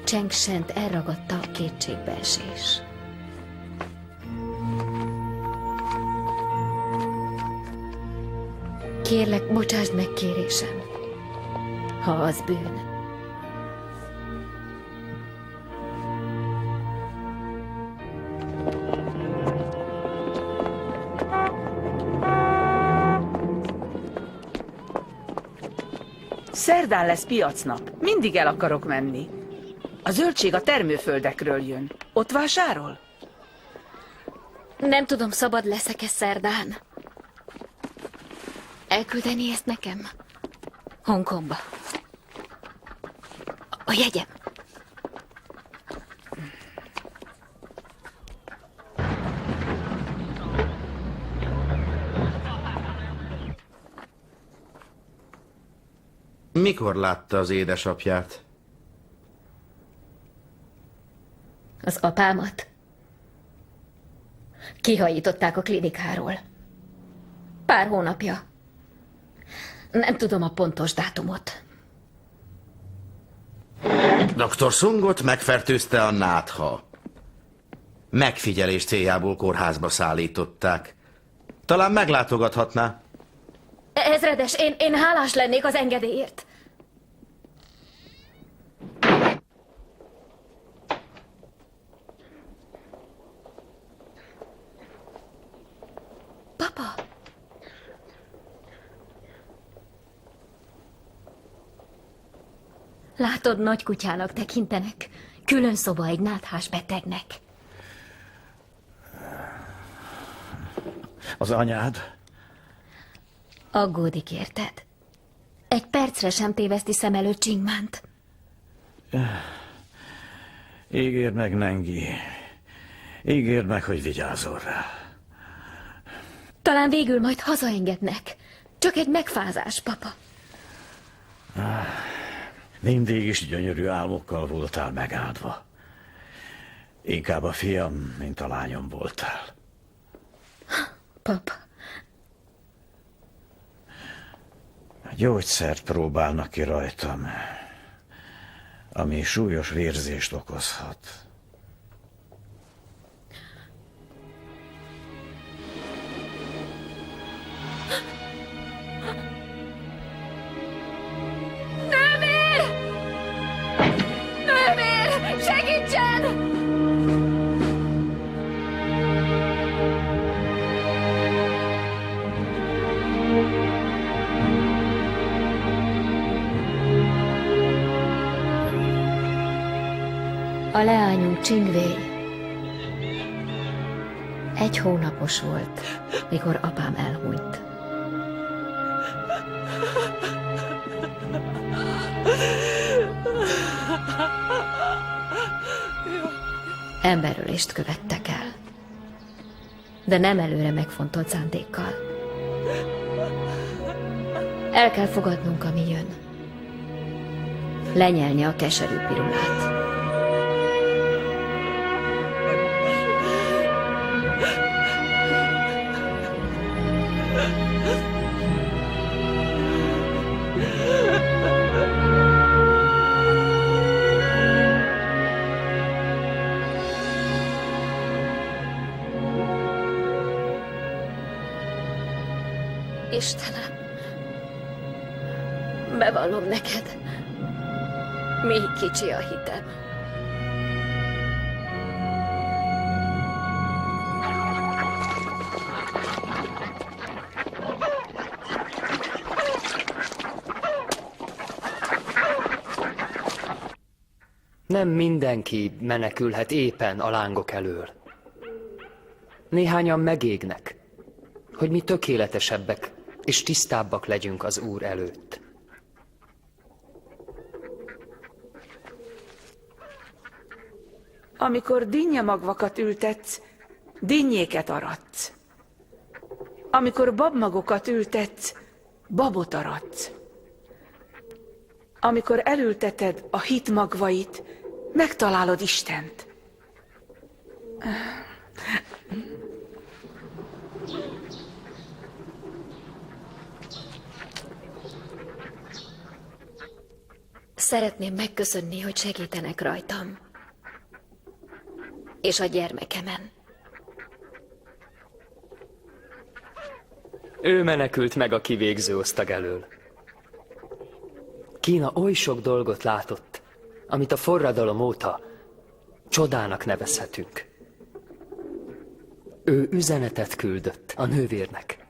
Cheng-Shent elragadta a kétségbeesés. Kérlek, bocsásd meg kérésem, ha az bűn.
Szerdán lesz piacnap. Mindig el akarok menni. A zöldség a termőföldekről jön. Ott vásárol?
Nem tudom, szabad leszek-e szerdán. Elküldeni ezt nekem? Hongkongba. A jegyem.
Mikor látta az édesapját?
Az apámat kihajították a klinikáról. Pár hónapja. Nem tudom a pontos dátumot.
Dr. Sungot megfertőzte a nátha. Megfigyelés céljából kórházba szállították. Talán meglátogathatná.
Ezredes, én hálás lennék az engedélyért. Papa! Látod, nagy kutyának tekintenek. Külön szoba egy náthás betegnek.
Az anyád?
Aggódik, érted? Egy percre sem téveszti szem előtt Csingmánt.
Ígérd meg, Nengi. Ígérd meg, hogy vigyázol rá.
Talán végül majd hazaengednek. Csak egy megfázás, papa.
Mindig is gyönyörű álmokkal voltál megáldva. Inkább a fiam, mint a lányom voltál.
Papa.
Gyógyszert próbálnak ki rajtam, ami súlyos vérzést okozhat.
Nővér! Nővér! Segítsen! A leányunk Csingvei 1 hónapos volt, mikor apám elhunyt. Emberölést követtek el, de nem előre megfontolt szándékkal. El kell fogadnunk, ami jön. Lenyelni a keserű pirulát. Istenem, bevallom neked, még kicsi a hitem.
Nem mindenki menekülhet éppen a lángok elől. Néhányan megégnek, hogy mi tökéletesebbek és tisztábbak legyünk az Úr előtt.
Amikor dinnyamagvakat ültetsz, dinnyéket aratsz. Amikor babmagokat ültetsz, babot aratsz. Amikor elülteted a hit magvait, megtalálod Istent.
Szeretném megköszönni, hogy segítenek rajtam. És a gyermekemen.
Ő menekült meg a kivégző osztag elől. Kína oly sok dolgot látott, amit a forradalom óta csodának nevezhetünk. Ő üzenetet küldött a nővérnek.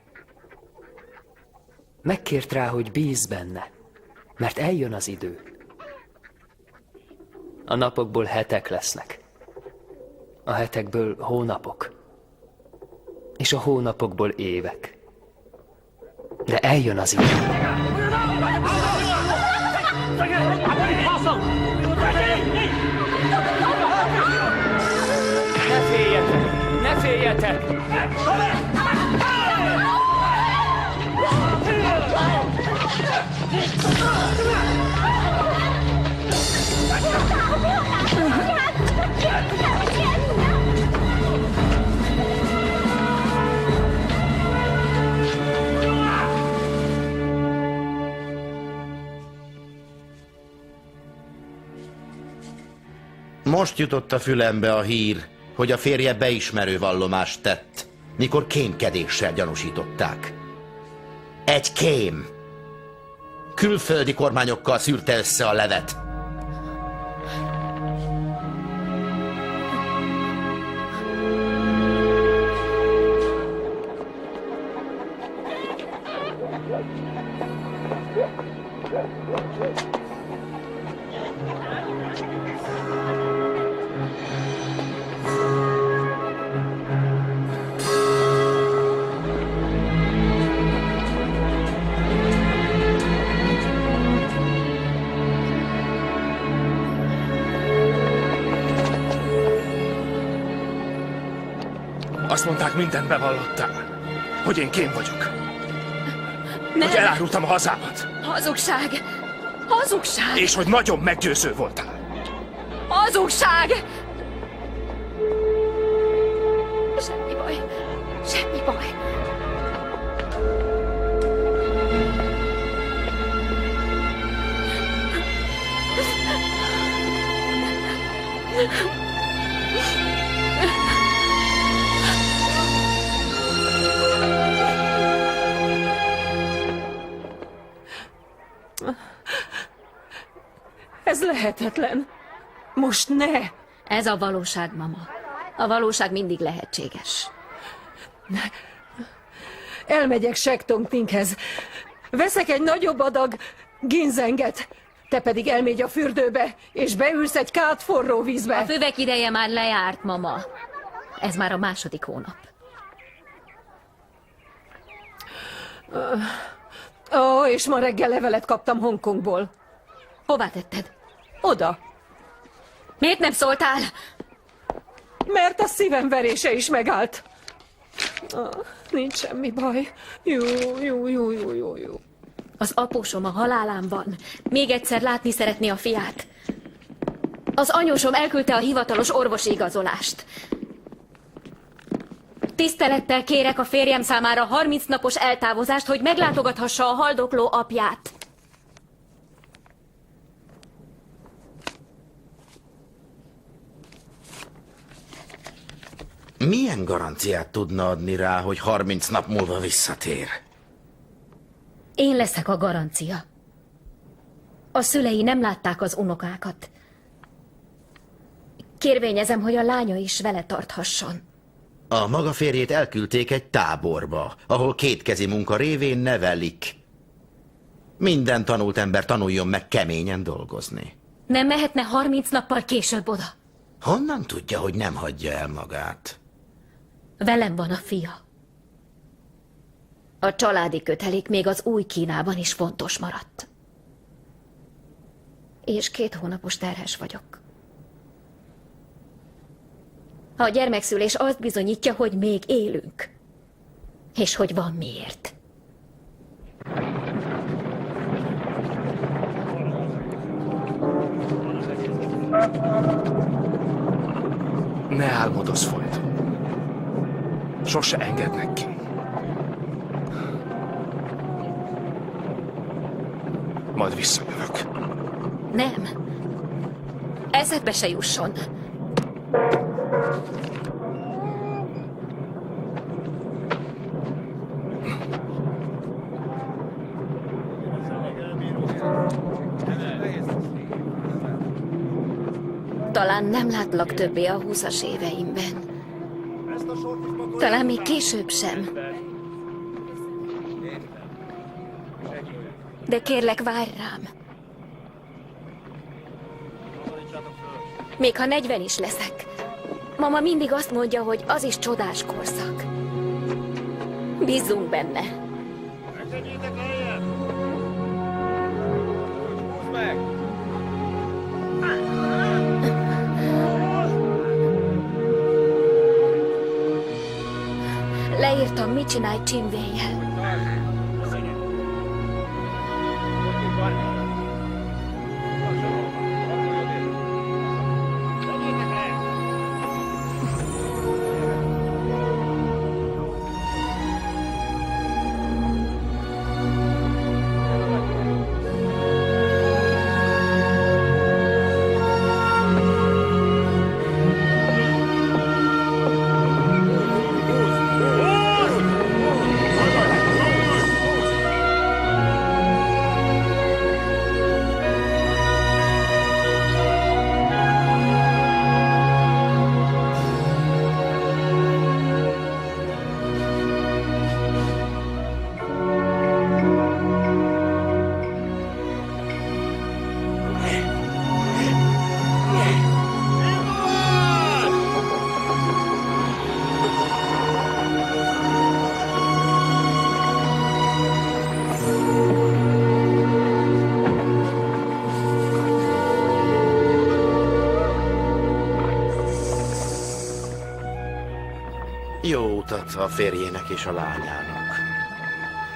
Megkért rá, hogy bízz benne, mert eljön az idő. A napokból hetek lesznek, a hetekből hónapok, és a hónapokból évek. De eljön az idő. Ne féljetek! Ne féljetek!
Most jutott a fülembe a hír, hogy a férje beismerő vallomást tett, mikor kémkedéssel gyanúsították. Egy kém! Külföldi kormányokkal szűrte össze a levet.
Azt mondták, mindent bevallottál. Hogy én kém vagyok.
Nem.
Hogy elárultam a hazámat.
Hazugság! Hazugság!
És hogy nagyon meggyőző voltál.
Hazugság! Semmi baj. Semmi baj.
Ez lehetetlen. Most ne!
Ez a valóság, mama. A valóság mindig lehetséges.
Elmegyek Sektongtinghez. Veszek egy nagyobb adag ginzenget. Te pedig elmégy a fürdőbe, és beülsz egy kát forró vízbe.
A füvek ideje már lejárt, mama. Ez már a 2. hónap.
Ó, és ma reggel levelet kaptam Hongkongból.
Hová tetted?
Oda.
Miért nem szóltál?
Mert a szívem verése is megállt. Nincs semmi baj. Jó.
Az apósom a halálán van. Még egyszer látni szeretné a fiát. Az anyósom elküldte a hivatalos orvosi igazolást. Tisztelettel kérek a férjem számára 30 napos eltávozást, hogy meglátogathassa a haldokló apját.
Milyen garanciát tudna adni rá, hogy 30 nap múlva visszatér?
Én leszek a garancia. A szülei nem látták az unokákat. Kérvényezem, hogy a lánya is vele tarthasson.
A maga férjét elküldték egy táborba, ahol kétkezi munka révén nevelik. Minden tanult ember tanuljon meg keményen dolgozni.
Nem mehetne 30 nappal később oda?
Honnan tudja, hogy nem hagyja el magát?
Velem van a fia. A családi kötelék még az új Kínában is fontos maradt. És 2 hónapos terhes vagyok. A gyermekszülés azt bizonyítja, hogy még élünk. És hogy van miért.
Ne álmodozz folyton. Sose engednek ki. Majd visszajövök.
Nem. Eszedbe se jusson. Talán nem látlak többé a 20-as éveimben. Talán még később sem. De kérlek, várj rám. Még ha 40 is leszek. Mama mindig azt mondja, hogy az is csodás korszak. Bízzunk benne. Leírtam, mit csinálj Csimvéjjel.
Jó utat a férjének és a lányának.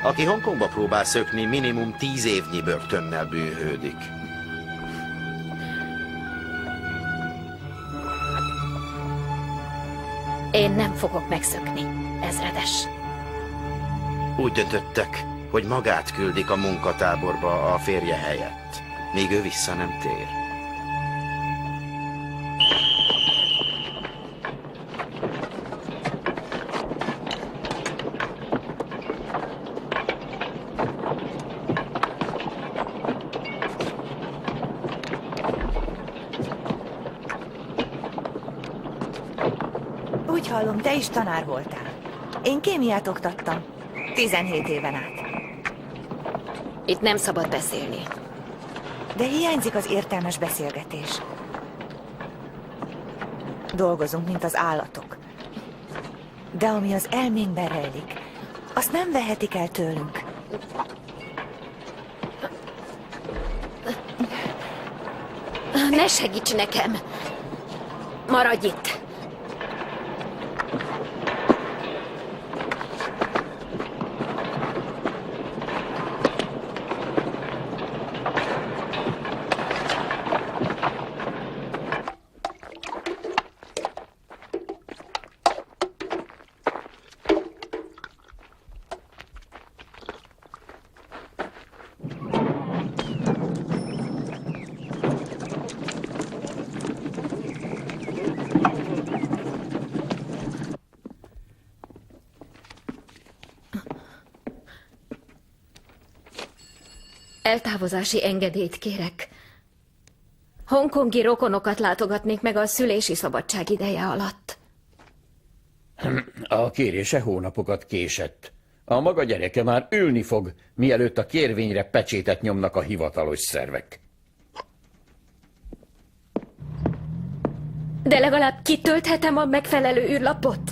Aki Hongkongba próbál szökni, minimum 10 évnyi börtönnel bűnhődik.
Én nem fogok megszökni, ezredes.
Úgy döntöttek, hogy magát küldik a munkatáborba a férje helyett, míg ő vissza nem tér.
Úgy hallom, te is tanár voltál. Én kémiát oktattam. 17 éven át.
Itt nem szabad beszélni.
De hiányzik az értelmes beszélgetés. Dolgozunk, mint az állatok. De ami az elménkben rejlik, azt nem vehetik el tőlünk.
Ne segíts nekem! Maradj itt! Eltávozási engedélyt kérek. Hongkongi rokonokat látogatnék meg a szülési szabadság ideje alatt.
A kérése hónapokat késett. A maga gyereke már ülni fog, mielőtt a kérvényre pecsétet nyomnak a hivatalos szervek.
De legalább kitölthetem a megfelelő űrlapot?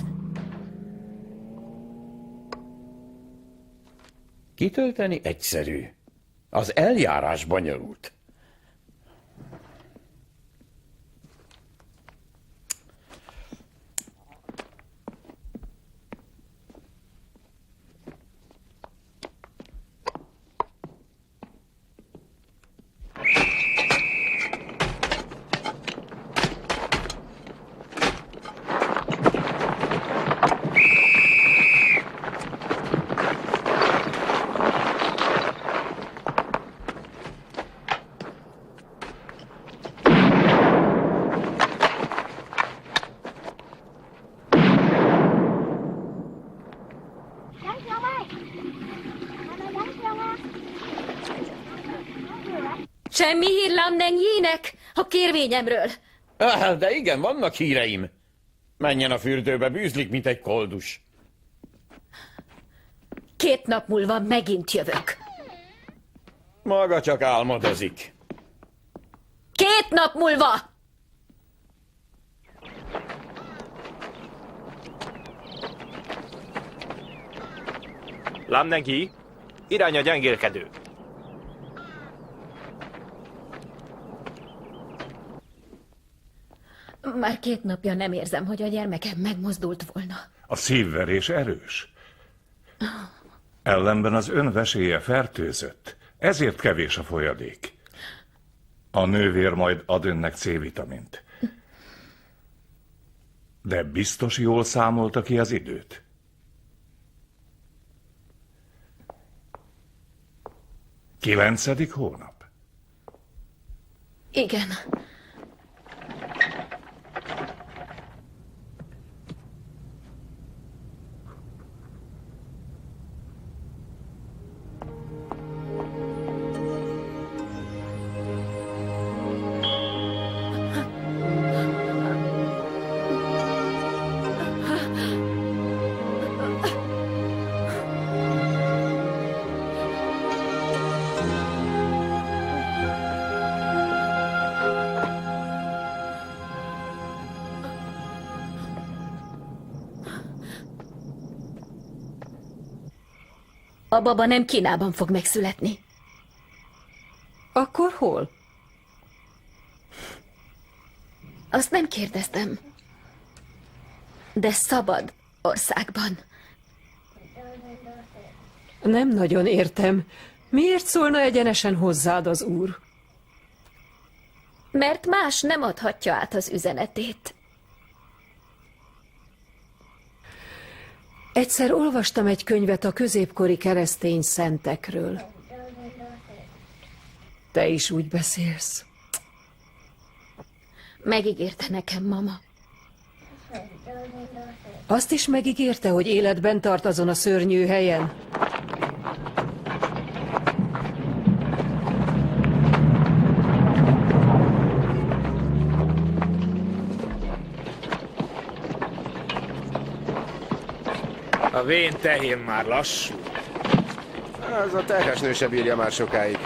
Kitölteni egyszerű. Az eljárás bonyolult.
Semmi hír Lam Neng Yinek a kérvényemről.
De igen, vannak híreim. Menjen a fürdőbe, bűzlik, mint egy koldus.
2 nap múlva megint jövök.
Maga csak álmodozik.
2 nap múlva!
Lam Neng Yi, irány a gyengélkedő.
Már 2 napja nem érzem, hogy a gyermekem megmozdult volna.
A szívverés erős. Ellenben az ön veséje fertőzött. Ezért kevés a folyadék. A nővér majd ad önnek C-vitamint. De biztos jól számolta ki az időt? Kilencedik hónap?
Igen. A baba nem Kínában fog megszületni.
Akkor hol?
Azt nem kérdeztem. De szabad országban.
Nem nagyon értem. Miért szólna egyenesen hozzád az úr?
Mert más nem adhatja át az üzenetét.
Egyszer olvastam egy könyvet a középkori keresztény szentekről. Te is úgy beszélsz.
Megígérte nekem, mama.
Azt is megígérte, hogy életben tart azon a szörnyű helyen?
A vén tehén már lassú.
Ez a terhes nő se bírja már sokáig.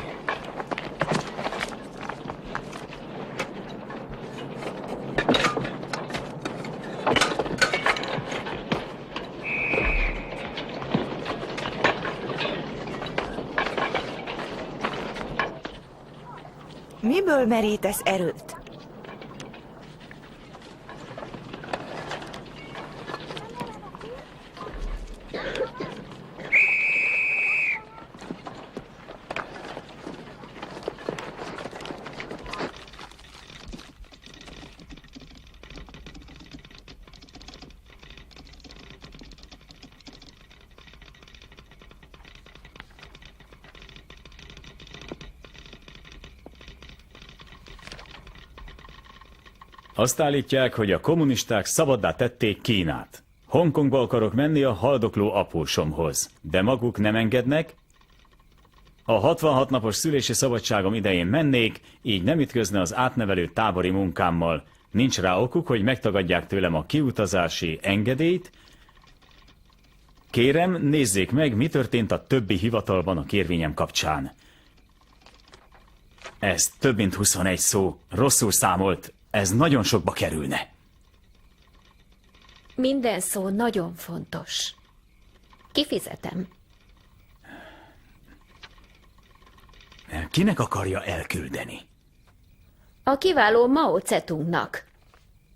Miből merítesz erőt?
Azt állítják, hogy a kommunisták szabaddá tették Kínát. Hongkongba akarok menni a haldokló apósomhoz, de maguk nem engednek. A 66 napos szülési szabadságom idején mennék, így nem ütközne az átnevelő tábori munkámmal. Nincs rá okuk, hogy megtagadják tőlem a kiutazási engedélyt. Kérem, nézzék meg, mi történt a többi hivatalban a kérvényem kapcsán. Ez több mint 21 szó, rosszul számolt. Ez nagyon sokba kerülne.
Minden szó nagyon fontos. Kifizetem.
Kinek akarja elküldeni?
A kiváló Mao Zedongnak,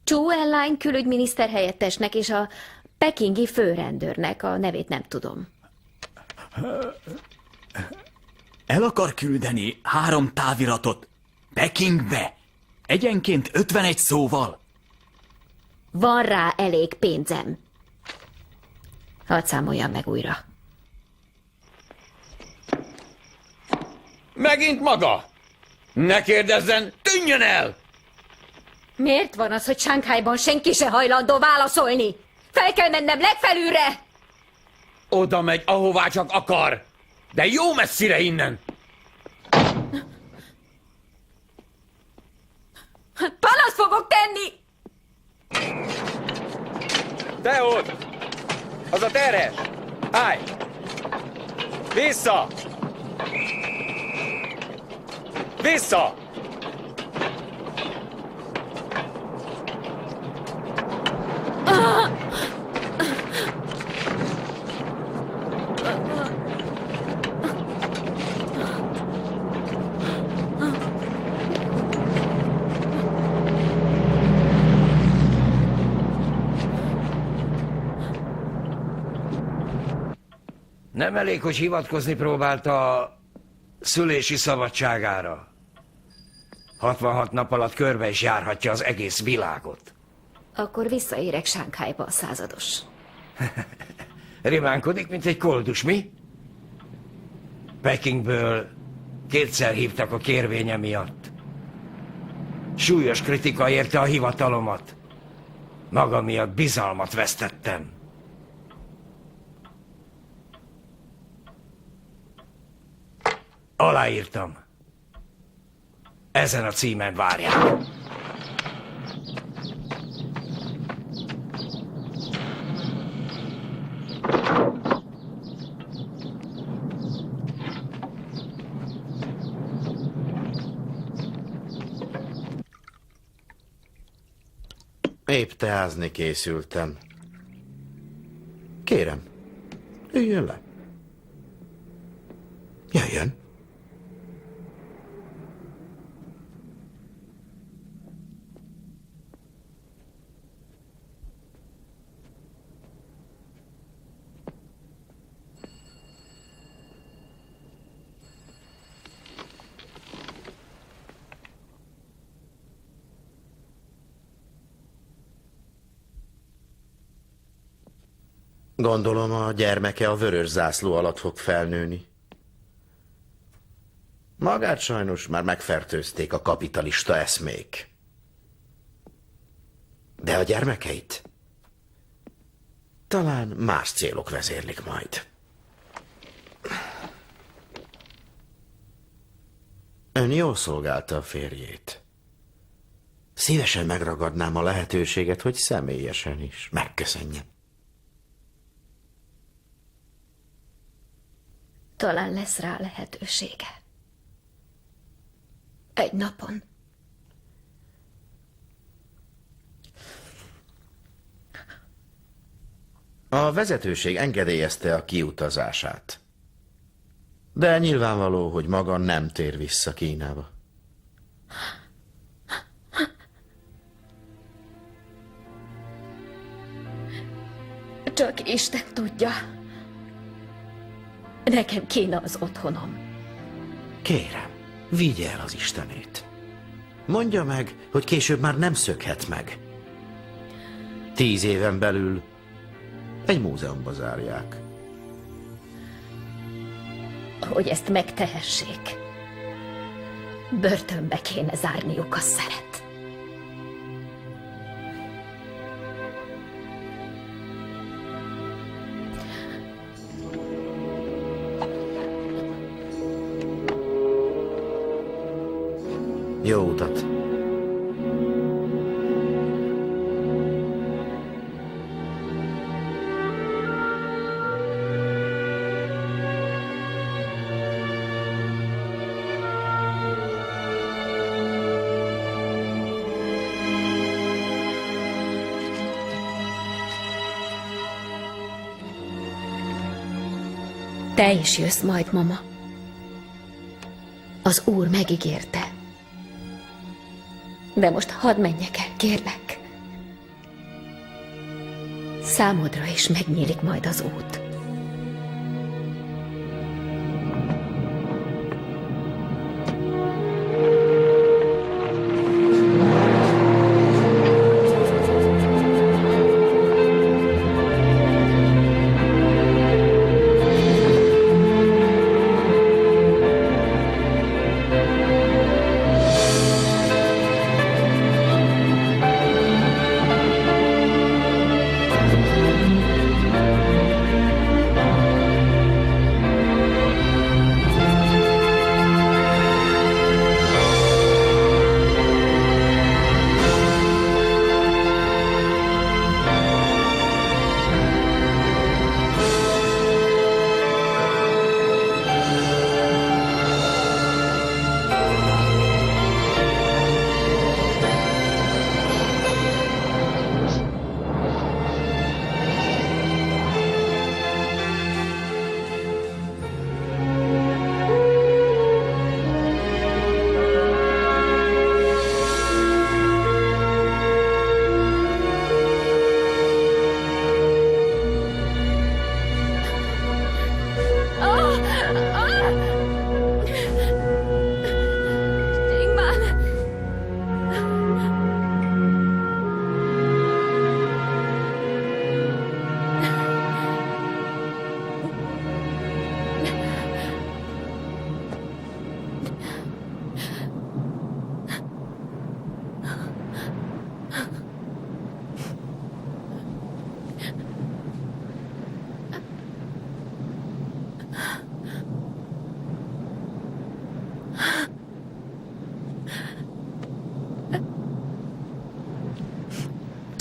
Zhou Enlai külügyminiszter helyettesnek és a pekingi főrendőrnek, a nevét nem tudom.
El akar küldeni 3 táviratot Pekingbe? Egyenként 51 szóval?
Van rá elég pénzem. Hadd számoljam meg újra.
Megint maga? Ne kérdezzen, tűnjön el!
Miért van az, hogy Shanghaiban senki se hajlandó válaszolni? Fel kell mennem legfelülre!
Oda megy, ahová csak akar. De jó messzire innen.
Panaszt fogok tenni!
Te ott! Az a terhes! Állj! Vissza! Vissza!
Nem elég, hogy hivatkozni próbálta a szülési szabadságára. 66 nap alatt körbe is járhatja az egész világot.
Akkor visszaérek Sánkhájba, a százados.
Rimánkodik, mint egy koldus, mi? Pekingből 2-szer hívtak a kérvénye miatt. Súlyos kritika érte a hivatalomat. Maga miatt bizalmat vesztettem. Aláírtam. Ezen a címen várják.
Épp teázni készültem. Kérem, üljön le. Jöjjön. Gondolom, a gyermeke a vörös zászló alatt fog felnőni. Magát sajnos már megfertőzték a kapitalista eszmék. De a gyermekeit talán más célok vezérlik majd. Ön jól szolgálta a férjét. Szívesen megragadnám a lehetőséget, hogy személyesen is megköszönjem.
Talán lesz rá lehetősége. Egy napon.
A vezetőség engedélyezte a kiutazását. De nyilvánvaló, hogy maga nem tér vissza Kínába.
Csak Isten tudja. Nekem kéne az otthonom.
Kérem, vigye el az Istenét. Mondja meg, hogy később már nem szökhet meg. 10 éven belül egy múzeumba zárják.
Hogy ezt megtehessék, börtönbe kéne zárniuk a szeret.
Jó utat!
Te is jössz majd, mama. Az Úr megígérte. De most hadd menjek el, kérlek. Számodra is megnyílik majd az út.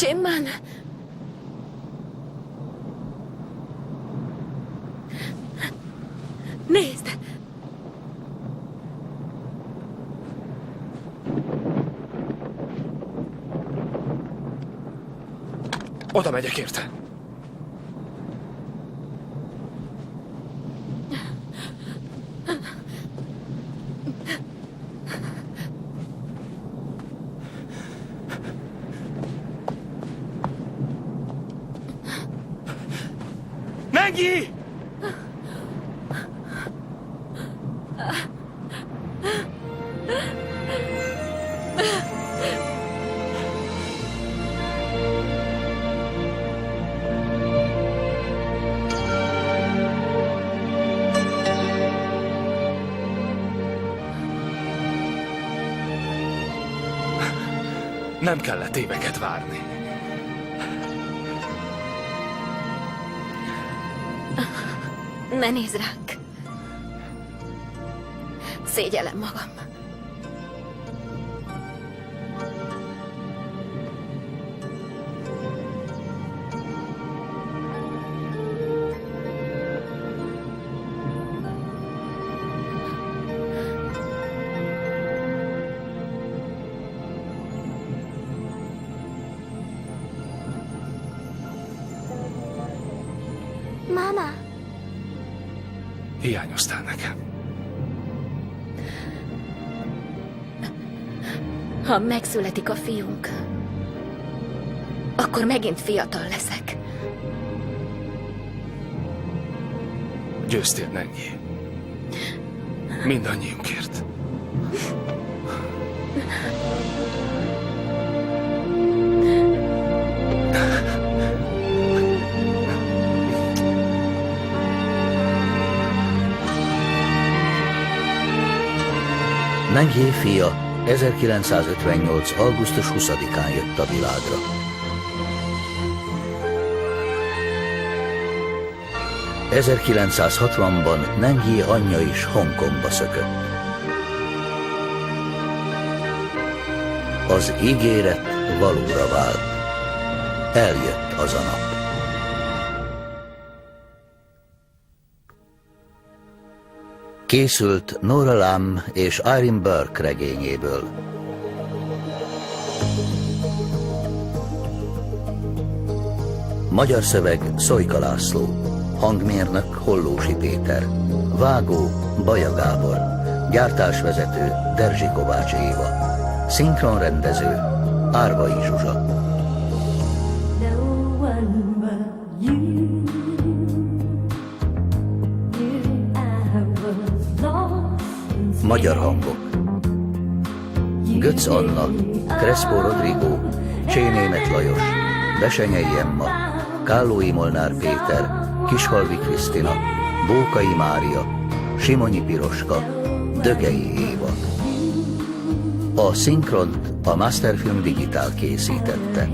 Csimman! Nézd!
Oda megyek érte.
Nengi!
Nem kellett éveket várni.
Ne nézz ránk. Szégyellem magam.
Mama,
Hiányoztál nekem.
Ha megszületik a fiunk, akkor megint fiatal leszek.
Győztél, Nengi. Mindannyiunkért.
Nengi fia 1958. augusztus 20-án jött a világra. ...1960-ban Nengi anyja is Hongkongba szökött. Az ígéret valóra vált. Eljött az a nap. Készült Nora Lam és Irene Burke regényéből. Magyar szöveg Szojka László, hangmérnök Hollósi Péter, vágó Baja Gábor, gyártásvezető Derzsi Kovács Éva, szinkronrendező Árvai Zsuzsa. Magyar hangok: Götz Anna, Crespo Rodrigo, Csénémet Lajos, Besenyei Emma, Kállói Molnár Péter, Kishalvi Krisztina, Bókai Mária, Simonyi Piroska, Dögei Éva. A szinkront a Masterfilm Digitál készítette.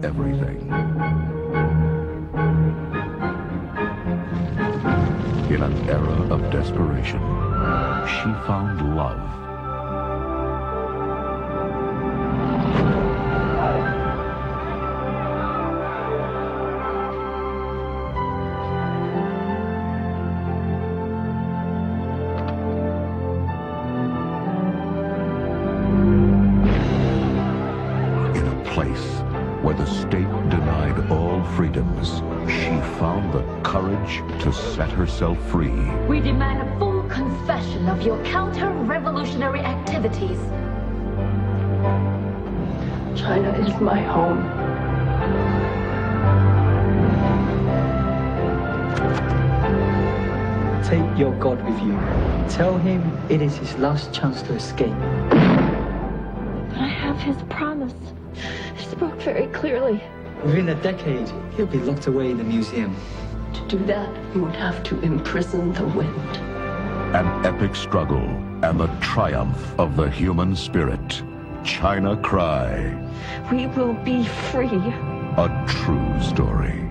everything. In an era of desperation, she found love. Where the state denied all freedoms, she found the courage to set herself free.
We demand a full confession of your counter-revolutionary activities. China is my home.
Take your God with you. Tell him it is his last chance to escape.
But I have his promise. He spoke very clearly.
Within a decade, he'll be locked away in the museum.
To do that, you would have to imprison the wind.
An epic struggle and the triumph of the human spirit. China Cry.
We will be free.
A true story.